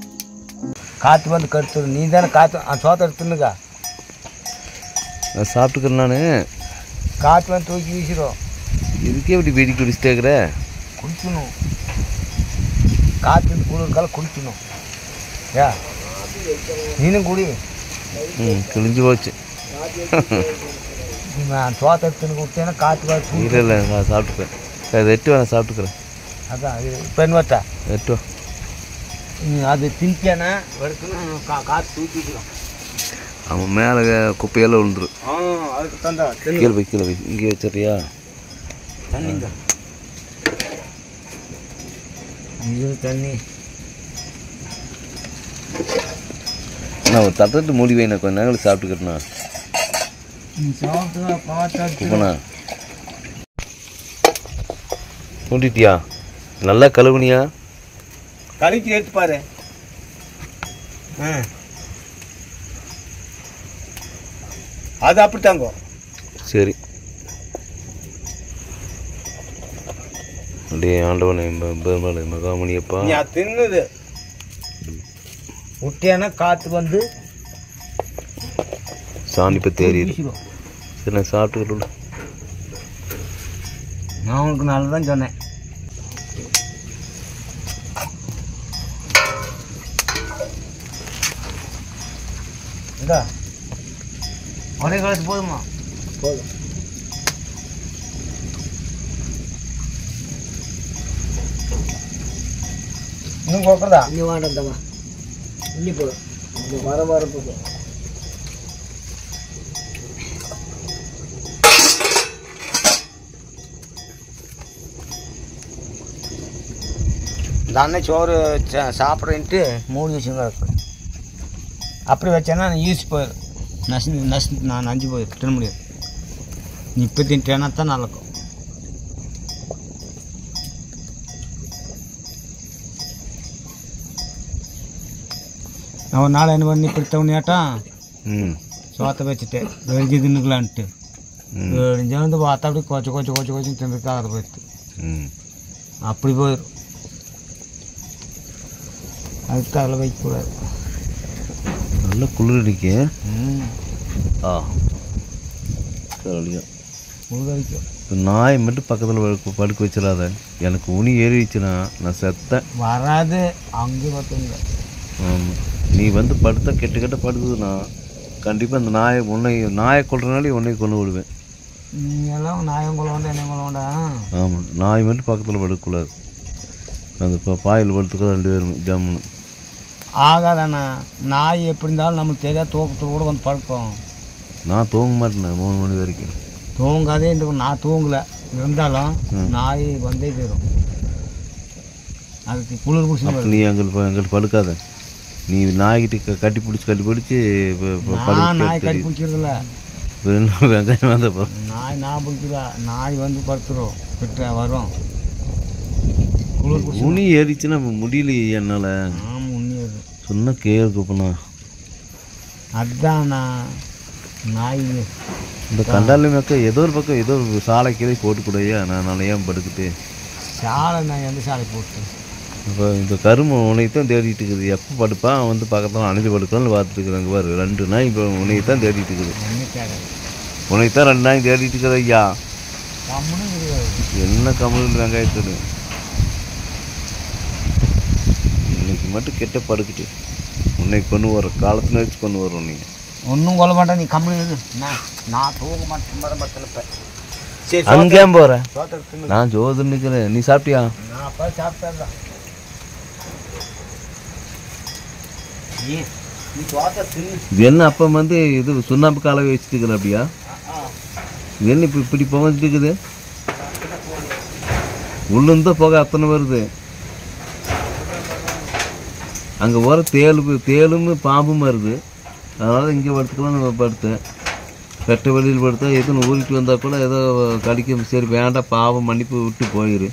காற்று வந்து கருத்து நீ தானே காற்று சோத்தை எடுத்துனுக்கா நான் சாப்பிட்டுக்கிறேன். நான் காற்று வந்து தூக்கி வீசிடும். இதுக்கே இப்படி வெடி குடிச்சிட்டேங்கிற. குடிக்கணும், காற்று குளிர்காலம் குடிக்கணும். ஏ நீனும் குடி. கிழிஞ்சு போச்சு. நான் சோத்தை எடுத்துன்னு கொடுத்தேன்னா காற்று வச்சு இல்லை நான் சாப்பிட்டுக்கிறேன். அது 8 நான் சாப்பிட்டுக்கிறேன். அதான் அது இப்போ என்ன வட்டா 8 அது திங்கியானா எடுத்துன்னு காற்று தூக்கிக்கலாம். அவன் மேலே குப்பையெல்லாம் விழுந்துடும். அதுக்கு தந்தா கீழே வை இங்கே வச்சிடறியா தண்ணிங்க இது தண்ணி. நான் ஒரு தட்டத்து மூடி வைண்ணா, கொஞ்ச நேரம் சாப்பிட்டுக்கிறேண்ணா. சாப்பிட்டு பார்த்தா இப்போண்ணா மூடிட்டியா? நல்லா கழுவுனியா? கழுக்கி எடுத்து பாரு. அது அப்படித்தாங்க. சரி அப்படியே ஆண்டவனை பெருமாளை மகாமணியப்பா நீ தின்னுது விட்டியானா காற்று வந்து சாணிப்பை தேறிடு. சரி நான் சாப்பிட்டுக்கிட்டு நான் உனக்கு நல்லதான் சொன்னேன். இந்தா ஒரே காலத்து போதுமா? போதும். இன்னும் கொடுக்குறதா? இன்னும் வேண்டாம்மா, இன்னி போதும். வர போதும். இந்த அன்னை சோறு சாப்பிட்றேன்ட்டு மூடி வச்சுங்க. அப்படி வச்சேன்னா யூஸ் போயிடும், நசுந்து நான் நஞ்சு போயிடும், தின்ன முடியாது. நீ இப்போ தின்ட்டேன்னா தான் நல்லாக்கும். நான் ஒரு நாள் என்ன பண்ணி பிடித்தவனியாட்டம் சோத்தை வச்சுட்டேன் வெடிச்சு தின்னுக்கலான்ட்டு. வெடிஞ்சா வந்து பார்த்தா அப்படி கொஞ்சம் தின்னுக்கா அதை போயிடுது. அப்படி போயிடும். அதுக்கு அதில் வைக்கக்கூடாது. நல்ல குளிர் அடிக்கு. குளிரடிக்கும். இப்போ நாய் மட்டும் பக்கத்தில் படுக்க வச்சிடாத. எனக்கு உனி ஏறிடுச்சுன்னா நான் செத்தேன். வராது அங்கே பார்த்துங்க. ஆமாம், நீ வந்து படுத்தா கெட்ட படுக்குதுன்னா கண்டிப்பாக அந்த நாயை கொள்றதுனால உன்னை கொண்டு விடுவேன். நீ எல்லாம் நாயம் கொள்ள வேண்டாம், என்ன கொள்ள வேண்டாம். ஆமாம், நாய் மட்டும் பக்கத்தில் படுக்கக்கூடாது. அந்த பாயில் படுத்துக்க 2 பேரும் ஜம்முன்னு. ஆகாதண்ணா, நாய் எப்படி இருந்தாலும் நமக்கு தெரியாது, தூக்கத்தில் கூட வந்து படுக்கும். நான் தூங்க மாட்டேன் 3 மணி வரைக்கும். தூங்காதே இந்த நான் தூங்கலை இருந்தாலும் நாய் வந்தே போயிடும். அதுக்கு குளிர் பிடிச்சி நீ எங்களுக்கு படுக்காத. நீ நாய்கிட்ட கட்டி பிடிச்சி நாய் கட்டி பிடிக்கிறதில்ல. வெங்காயம் வந்தப்போ நான் பிடிக்கிறா, நாய் வந்து படுத்துரும் கிட்ட வரும். குளிர் பிடிச்சி உனி ஏறிச்சுன்னா முடியலையே என்னால். ஆமாம், உண்ணி ஏறும். சொன்ன கேட்குப்பண்ணா. அதுதான்ண்ணா நாய். இந்த கண்டாலி பக்கம் ஏதோ ஒரு பக்கம் ஏதோ ஒரு சாலை கீழே போட்டுக்கூடையா? நான் ஏன் படுக்கிட்டு சாலை? நான் எந்த சாலை போட்டு இப்போ இந்த கரும்பு உனையத்தான் தேடிட்டு இருக்குது. எப்போ படுப்பான் வந்து பக்கத்தில் அணைஞ்சு படுக்கலாம்னு பார்த்துட்டு இருக்கிறாங்க பாரு. 2 நாய் இப்போ உனையத்தான் தேடிட்டு இருக்குது. உனையத்தான் 2 நாய் தேடிட்டு இருக்குது ஐயா. என்ன கம்மல் வெங்காயத்தோடு இன்னைக்கு மட்டும் கெட்ட படுக்கிட்டு உன்னை கொண்டு வர காலத்துல வச்சு கொண்டு வரோம். நீங்கள் ஒன்றும் கொல்ல மாட்டேன், நீ கம்மி. நான் தூங்க மாட்டேன் பத்திரப்ப. சரி, அங்கேயும் போகிறேன். நான் ஜோதின்னு நிற்கிறேன். நீ சாப்பிட்டியா? நான் அப்போ சாப்பிட்டேன். இது என்ன அப்போ வந்து இது சுண்ணாம்பு காலவை வச்சுட்டு இருக்கிற அப்படியா? இது என்ன இப்போ இப்படி புகஞ்சிட்டு இருக்குது? உள்ளுந்தான் புகை அத்தனை வருது. அங்கே போகிற தேலும் பாம்பும் வருது. அதனால் இங்கே படுத்துக்கலாம். நம்ம படுத்தேன் வெட்ட வெளியில் படுத்தா எதுன்னு ஊறிட்டு வந்தால் கூட ஏதோ கடிக்க. சரி வேண்டாம், பாவம் மன்னிப்பு விட்டு போயிரு.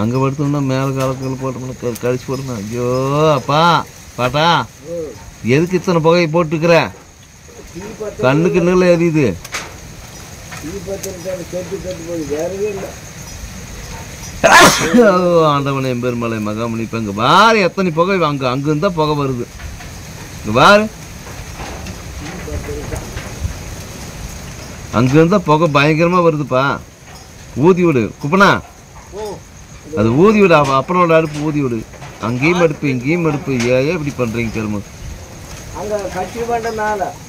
அங்கே படுத்தோம்னா மேலே காலத்தில் போட்டோம்னா கடிச்சு போடணும். ஐயோ அப்பா பாட்டா, எதுக்கு இத்தனை புகையை போட்டுக்கிற? கண்ணுக்கு நல்ல எரியுது. ஆண்டவனே எம்பெருமலை மகாமணி. இப்போ இங்கே வாரு எத்தனை புகை அங்கேருந்தா புகை வருது. இங்கே வாரு, அங்கேருந்தா புகை பயங்கரமாக வருதுப்பா. ஊதி விடு குப்பனா, அது ஊதி விடு. அப்பனோட அடுப்பு ஊதி விடு. அங்கேயும் அடுப்பு இங்கேயும் அடுப்பு. ஏன் இப்படி பண்ணுறீங்க தெரியுமா? அங்கே கட்டி வேண்டாம்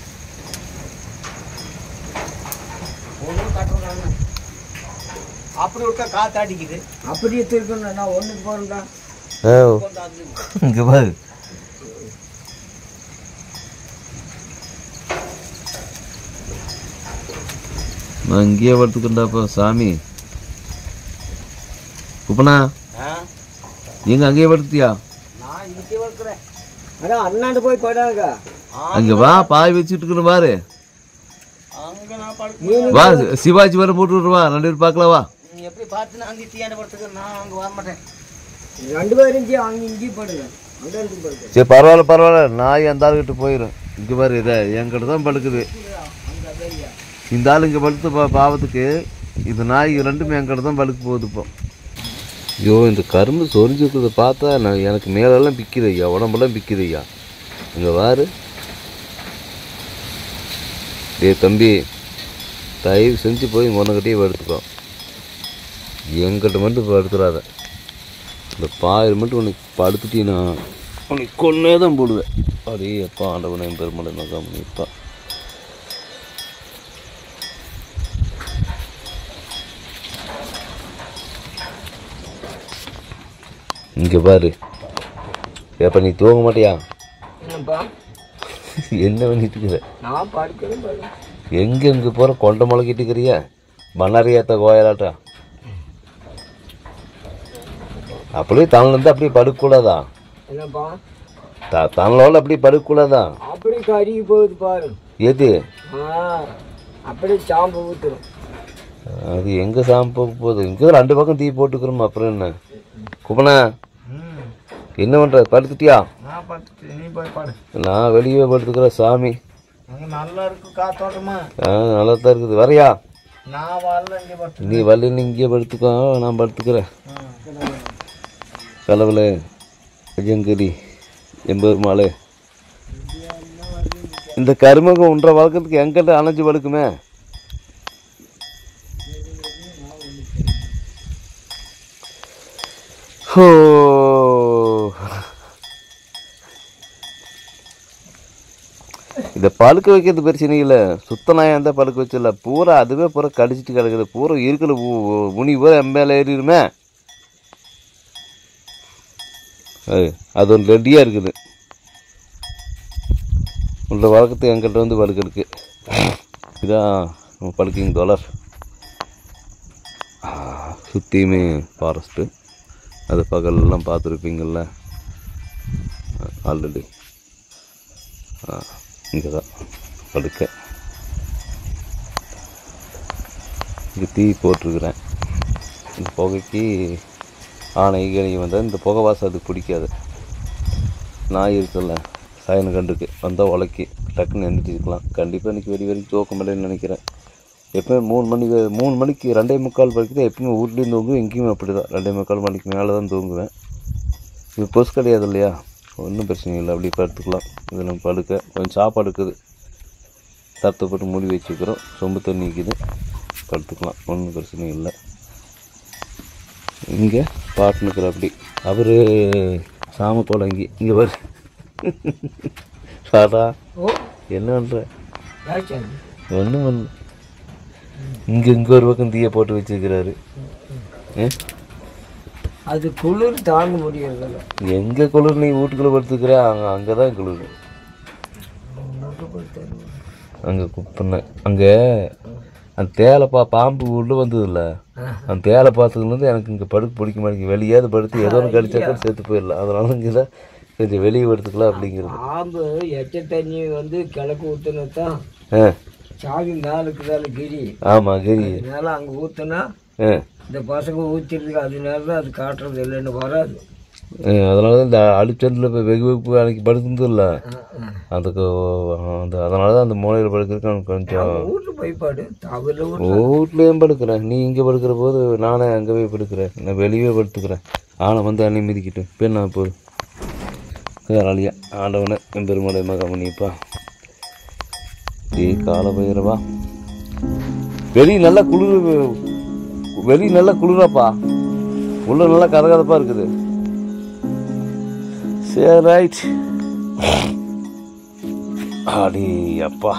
அப்படி விட்டா காற்று அடிக்குது. அப்படியே திருக்கணும். நான் ஒன்றுக்கு போகிறேன்டா. இங்கே பாரு, நான் இங்கேயே படுத்துக்கிட்டாப்பா சாமி. குப்பனா எங்க அங்கேயே படுத்தியா? நான் இங்கே வளர்க்குறேன். அதான் அண்ணாண்டு போய் படாங்க. அங்கே வா, பாய் வச்சுட்டு இருக்கணும் பாரு. அங்கே நான் படுக்க வா, சிவாஜி வர போட்டு விடுவா. 2 பேர் பார்க்கலாம். வா, நீ எப்படி பார்த்து அங்கே தீயாண்ட படுத்துக்க. நான் அங்கே வர மாட்டேன். 2 பேரும் அங்கே இங்கேயும் படுங்க. சரி பரவாயில்ல. நாய் அந்த ஆளுகிட்ட போயிடும். இங்கே பாரு, இதை என்கிட்ட தான் படுக்குது. இந்த ஆள் இங்கே படுத்து பாவத்துக்கு இது நாய் 2மே என்கிட்ட தான் படுக்க போகுது இப்போ. ஐயோ, இந்த கரும்பு சொரிஞ்சு இருக்கிறத பார்த்தா எனக்கு மேலெல்லாம் பிக்குது ஐயா, உடம்பெல்லாம் பிக்குது ஐயா. இங்கே வாரு. தம்பி, தயவு செஞ்சு போய் உனக்கிட்டே படுத்துக்கோ. எங்கிட்ட மட்டும் படுத்துடாத. இந்த பாயில் மட்டும் உனக்கு படுத்துட்டீங்கன்னா உனக்கு கொன்னே தான் போடுவேன். அப்படியே எப்பா ஆண்டவனை பெருமளை நகாமப்பா. இங்கே பாரு, எப்போ நீ தூங்க மாட்டியா? என்ன பண்ணிட்டு இருக்கிற? எங்கே இங்கே போகிற கொண்டை முளைக்கிட்டு இருக்கிறியா? பண்ணாரியாத்த கோயிலாட்டா அப்படியே தமிழ்லேருந்து அப்படியே படுக்கக்கூடாதா? தமிழோட அப்படியே படுக்கக்கூடாதா? அப்படி கருகி போகுது பாரு. எது? அப்படியே சாம்பு ஊற்றுரும். அது எங்கே சாம்பு போகுது? இங்கே 2 பக்கம் தீ போட்டுக்கிறோம். அப்புறம் என்ன குப்பனா, என்ன பண்ணுற? படுத்துட்டியா? நான் வெளியே படுத்துக்கிறேன் சாமி. நல்லா இருக்கு காத்தோட்டமா. நல்லா தான் இருக்குது. வரையா? நான் வரல, இங்கே படுத்து. நீ வரல, இங்கே படுத்துக்கோ. நான் படுத்துக்கிறேன். கலவுல ஐயங்கரி எம்பெருமாளே, இந்த கருமகம் ஒன்றரை வழக்கத்துக்கு எங்கிட்ட அணைஞ்சு படுக்குமே. ஓ, இதை பழுக்க வைக்கிறது பிரச்சனை இல்லை. சுத்த நாயம் இருந்தால் பழுக்க வச்சிடல. பூரா அதுவே பூரா கடிச்சிட்டு கிடக்குது. பூரா இருக்கிற முனி பூரா எம்பேல ஏறிடுமே. அது ஒன்று ரெடியாக இருக்குது. உள்ள வழக்கத்துக்கு எங்கிட்ட வந்து படுக்கிறதுக்கு இதான் படுக்கிங் தோழர். சுற்றியுமே ஃபாரஸ்ட்டு. அது பகலெல்லாம் பார்த்துருப்பீங்கள்ல ஆல்ரெடி. இங்கே தான் படுக்க. இங்கே தீ போட்டிருக்கிறேன். இந்த புகைக்கு ஆனை கணி வந்தால் இந்த புகை வாசம் அதுக்கு பிடிக்காது. நாய் இருக்குல்ல சாயன கண்டுக்கு வந்தால் உலக்கி டக்குன்னு எந்திரிச்சிக்கலாம். கண்டிப்பாக இன்றைக்கி வரைக்கும் தூக்கமில்லைன்னு நினைக்கிறேன். எப்போயும் 3 மணிக்கு 2:45 வரைக்கும் தான் எப்பயுமே வீட்லேயும் தூங்குவேன். எங்கேயுமே அப்படி தான் 2:45 மணிக்கு மேலே தான் தூங்குவேன். இது பொசு கிடையாது இல்லையா, ஒன்றும் பிரச்சனை இல்லை. அப்படி படுத்துக்கலாம். இது நம்ம படுக்க கொஞ்சம் சாப்பாடு இருக்குது, தத்தை போட்டு மூடி வச்சுக்கிறோம். சொம்பு தண்ணி இருக்குது, படுத்துக்கலாம். ஒன்றும் பிரச்சனை இல்லை. இங்கே பாட்டுனுக்கிற அப்படி அவர் சாம போல இங்கே வரு சாரா என்ன பண்ணுற? ஒன்றும் பண்ணல. இங்கே ஒரு பக்கம் தீயை போட்டு வச்சுருக்கிறாரு. அது குளிர் தாங்க முடியறதில்ல. எங்கே குளிர்? நீ வீட்டுக்குள்ளே படுத்துக்கிற, அங்கே தான் குளிர். அங்கே குப்பண்ண அங்கே அந்த தேலை பாம்பு உள்ளே வந்ததில்ல, அந்த தேலை பார்த்ததுலேருந்து எனக்கு இங்கே படுக்க பிடிக்க மாட்டேங்குது. வெளியாவது படுத்து ஏதோ ஒன்று கடிச்சாக்கா சேர்த்து போயிடலாம். அதனால இங்கே தான் கொஞ்சம் வெளியே படுத்துக்கலாம் அப்படிங்கிறது. பாம்பு எச்ச தண்ணி கிழக்கு ஊற்றுனா தான் சாவி மேலுக்குதால கிரி. ஆமாம் கிரி. அதனால அங்கே ஊற்றுனா இந்த பசங்க ஊற்றிருக்கு. அதனால தான் அது காட்டுறது இல்லைன்னு வராது. அதனால தான் இந்த அடிச்சந்தில் இப்போ வெகு வெகு அன்றைக்கி படுத்துனது இல்லை அதுக்கு. அதனால தான் அந்த மூலையில் படுக்கிறதுக்கு எனக்கு கொஞ்சம் வீட்டில் போய்பாடு. வீட்லேயும் படுக்கிறேன். நீ இங்கே படுக்கிற போது நானே அங்கே போய் படுக்கிறேன். நான் வெளியே படுத்துக்கிறேன். ஆனை வந்து அண்ணி மிதிக்கிட்டு பேர் நான் போதும் வேறாளியா ஆண்டவனை என் பெருமடை மகமணிப்பா. கால பயிரவா வெளியே நல்லா குளிராப்பா. உள்ள நல்லா கதகதப்பா இருக்குது. சரி ரைட். அடி அப்பா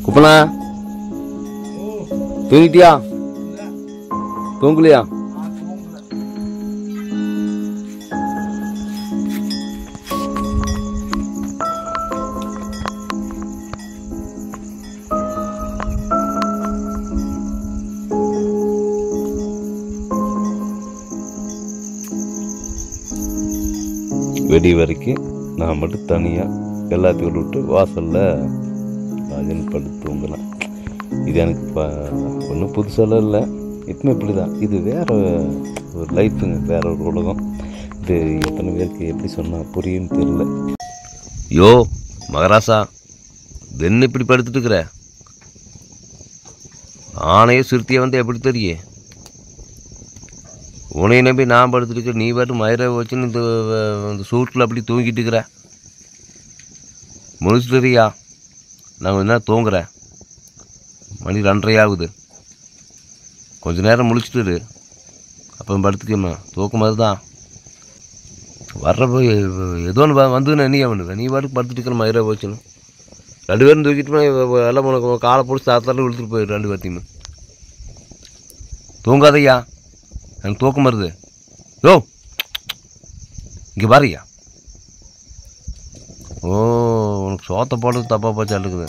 குப்பனா தூங்கிட்டியா? தூங்கலையா? வெடி வரைக்கும் நான் மட்டும் தனியாக எல்லாத்தையும் விட்டு வாசலில் ராஜன் படுத்து தூங்கலாம். இது எனக்கு ஒன்றும் புதுசாலாம் இல்லை, எப்பவுமே இப்படி தான். இது வேறு ஒரு லைஃப்புங்க, வேற ஒரு உலகம். இது எத்தனை பேருக்கு எப்படி சொன்னால் புரியுன்னு தெரியல. யோ மகராசா, என்ன இப்படி படுத்துட்டு இருக்கிற? ஆனையோ சிறுத்தையை வந்து எப்படி தெரியே? உனையை நம்பி நான் படுத்துட்டு நீ பாட்டு மயிரை வச்சுன்னு இந்த சூட்டில் அப்படி தூங்கிட்டு இருக்கிற. முடிச்சுட்டுறியா? நான் என்ன தூங்குறேன், மணி 2:30 ஆகுது. கொஞ்ச நேரம் முழிச்சிட்டு அப்புறம் படுத்துக்கம்மா. தூக்கம் மாதிரி தான் வர்றப்போ ஏதோ ஒன்று வந்துன்னு நீ பண்ணுவேன். நீ பாட்டுக்கு படுத்துட்டு இருக்கிற மயிரை வச்சுன்னு 2 பேரும் தூக்கிட்டு எல்லாம் உனக்கு காலை பிடிச்சி தாத்தாலும் இழுத்துட்டு போயிடு 2 பேர்த்தையுமே. தூங்காதையா, எனக்கு தூக்கம் வருது. யோ இங்கே பாருயா. ஓ உனக்கு சோத்தை போடுறது தப்பாக போச்சா இருக்குது.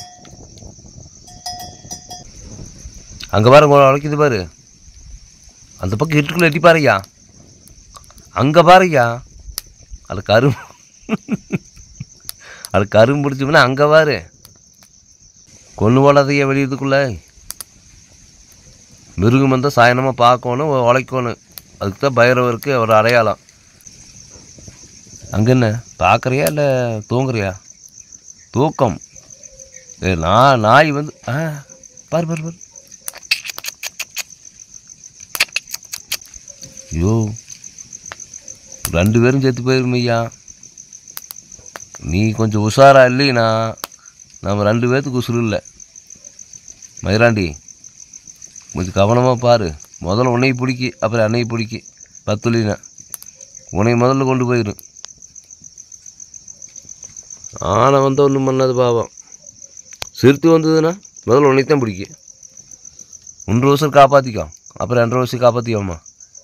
அங்கே பாரு உழைக்குது பாரு, அந்த பக்கம் இருட்டுக்குள்ளே எட்டி பாருயா. அங்கே பாருயா, அது கரும் பிடிச்சோம்னா அங்கே பாரு. கொண்டு போடாதையா வெளியதுக்குள்ளே. மிருகம் வந்தால் சாயனமாக பார்க்கணும், உழைக்கணும். அதுக்கு தான் பைரவருக்கு ஒரு அடையாளம். அங்கே என்ன பார்க்குறியா இல்லை தூங்குறியா? தூக்கம். நாய் வந்து பாரு பாரு பாரு. ஐயோ 2 பேரும் செத்து போயிருமையா. நீ கொஞ்சம் உஷாரா இல்லைனா நம்ம 2 பேர்த்துக்கு உசுறு இல்லை. மயிராண்டி கொஞ்சம் கவனமாக பாரு. முதல்ல உன்னையை பிடிக்கி, அப்புறம் அன்னையை பிடிக்கி. 10 உன்னை முதல்ல கொண்டு போயிடும். ஆனை வந்து ஒன்றும் பண்ணாது பாவம். சிறுத்தை வந்ததுன்னா முதல்ல உன்னைத்தான் பிடிக்கும். 1 வருஷம் காப்பாற்றிக்கோ, அப்புறம் 2 வருஷம் காப்பாற்றிக்கோம்மா.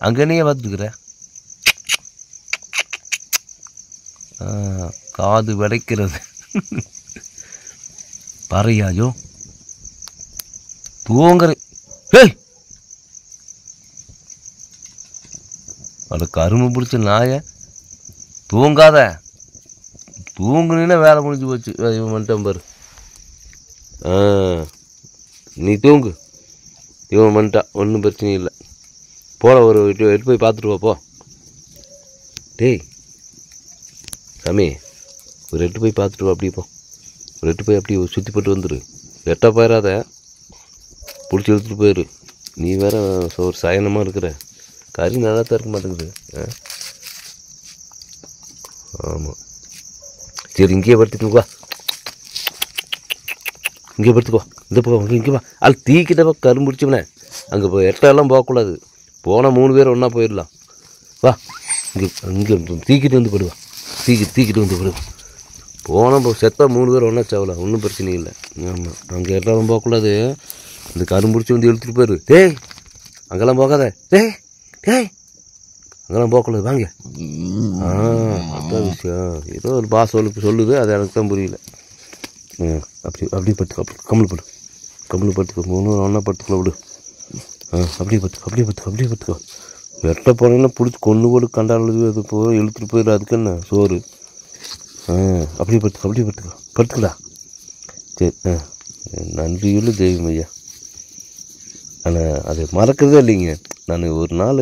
அங்கேனே பார்த்துக்கிறேன். காது விடைக்கிறது பறையாயோ தூங்குற. ஏய் அது கரும்பு பிடிச்ச நாய, தூங்காத. தூங்குனா வேலை முடிஞ்சு போச்சு. இவன் வந்துட்டான் பாரு. நீ தூங்கு. இவன் வந்துட்டான், ஒன்றும் பிரச்சனை இல்லை. போல ஒரு எட்டு போய் பார்த்துட்டு வாப்போ. டேய் சாமி, ஒரு எட்டு போய் பார்த்துட்டு வா. அப்படியே போ, ஒரு எட்டு போய் அப்படியே சுற்றி போட்டு வந்துடு. எட்டா போயிடாத, பிடிச்சி எடுத்துகிட்டு போயிரு. நீ வேற ஒரு சயனமாக இருக்கிற. கறி நல்லா தான் இருக்க மாட்டேங்குது. ஆமாம், சரி இங்கேயே படுத்துட்டு வா. இங்கே படுத்துக்கோ. இந்த பக்கம் இங்கே வா. அது தீக்கிட்ட கரும்பு பிடிச்சவனே. அங்கே போ, எட்டெல்லாம் போகக்கூடாது. போனால் 3 பேர் ஒன்றா போயிடலாம். வா, இங்கே இங்கே தீக்கிட்டு வந்து போடுவா. தீக்கிட்டு வந்து போடுவா. போனால் செத்தா 3 பேர் ஒன்றா சாவலாம், ஒன்றும் பிரச்சனை இல்லை. ஆமாம், அங்கே எட்டெல்லாம் போகக்கூடாது. இந்த கரும்பு பிடிச்சி வந்து இழுத்துட்டு போயிரு. டேய் அங்கெல்லாம் போகாத. டேய் டேய் அங்கெல்லாம் போகக்கூடாது, வாங்க. அதான் விஷயம். ஏதோ ஒரு பாஸ் சொல்லுது, அது எனக்கு தான் புரியல. அப்படி படுத்துக்கோ. அப்படி கம்மல் படுத்துக்கோ. 3 ஒன்றா படுத்துக்கல விடு. அப்படியே படுத்துக்கோ. வெட்ட போனீங்கன்னா பிடிச்சி கொண்டு போட்டு கண்டாளுது. அது போய் இழுத்துட்டு போயிடு. அதுக்கு என்ன சோறு. அப்படியே படுத்துக்கடா. சரி, நன்றியுள்ள தெய்வம் ஐயா. ஆனால் அது மறக்கிறதே இல்லைங்க. நான் ஒரு நாள்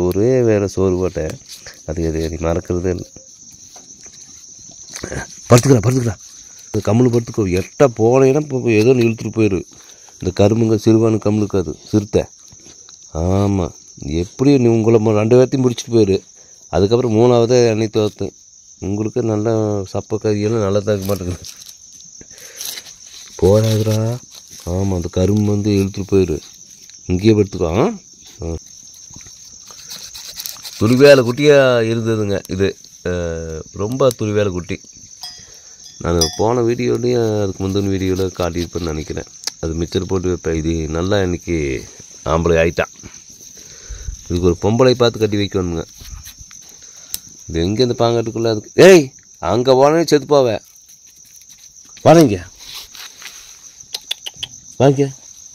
ஒரே வேறு சோறு போட்டேன். அது எனக்கு மறக்கிறதே இல்லை. படுத்துக்கிறா. கம்மல் படுத்துக்கோ. எட்டா போனேன்னா ஏதோ ஒன்று இழுத்துட்டு போயிரு. இந்த கரும்புங்க சிறுவானு கம்முளுக்கு அது சிறுத்தை. ஆமாம், எப்படி நீ உங்களை 2 பேர்த்தையும் பிடிச்சிட்டு போயிரு. அதுக்கப்புறம் 3ஆவது எண்ணெய் தோற்று. உங்களுக்கு நல்லா சப்ப கறியெல்லாம் நல்லா தான் இருக்க மாட்டேங்குது. போராதுரா. ஆமாம், அந்த கரும்பு வந்து இழுத்துட்டு போயிரு. இங்கேயே படுத்துக்கோ. துருவேலை குட்டியாக இருந்ததுங்க. இது ரொம்ப துருவேலை குட்டி. நான் போன வீடியோலையும் அதுக்கு முந்தின வீடியோவில் காட்டியிருப்பேன்னு நினைக்கிறேன். அது மிச்சர் போட்டு வைப்பேன். இது நல்லா இன்றைக்கி ஆம்பளை ஆயிட்டான். இதுக்கு ஒரு பொம்பளை பார்த்து கட்டி வைக்கணுங்க. இது எங்கே இந்த பாங்காட்டுக்குள்ளே அதுக்கு. ஏய் அங்கே போனே செத்து போவேன். வாங்க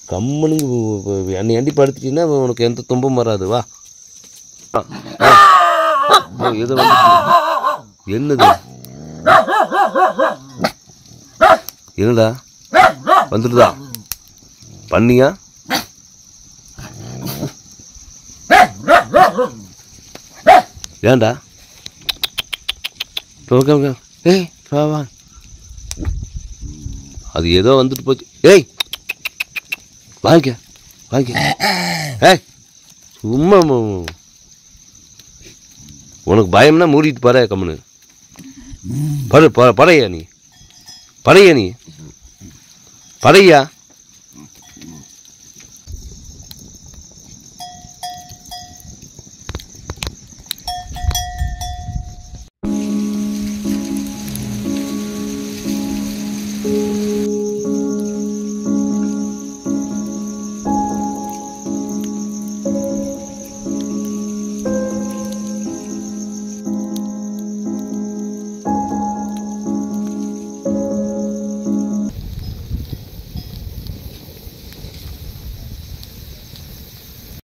கம்மனுங்க. எண்ணி படுத்துட்டீங்கன்னா உனக்கு எந்த துன்பம் வராது. வா. எது வந்து என்னது என்னடா வந்துடுதா பண்ணியா? ஏண்டா? ஏய் வா. அது ஏதோ வந்துட்டு போச்சு. ஏய் வாங்க. ஏய் சும்மா உனக்கு பயம்னா மூடிட்டு பாரு. கம்முன்னு படையா நீ படையா.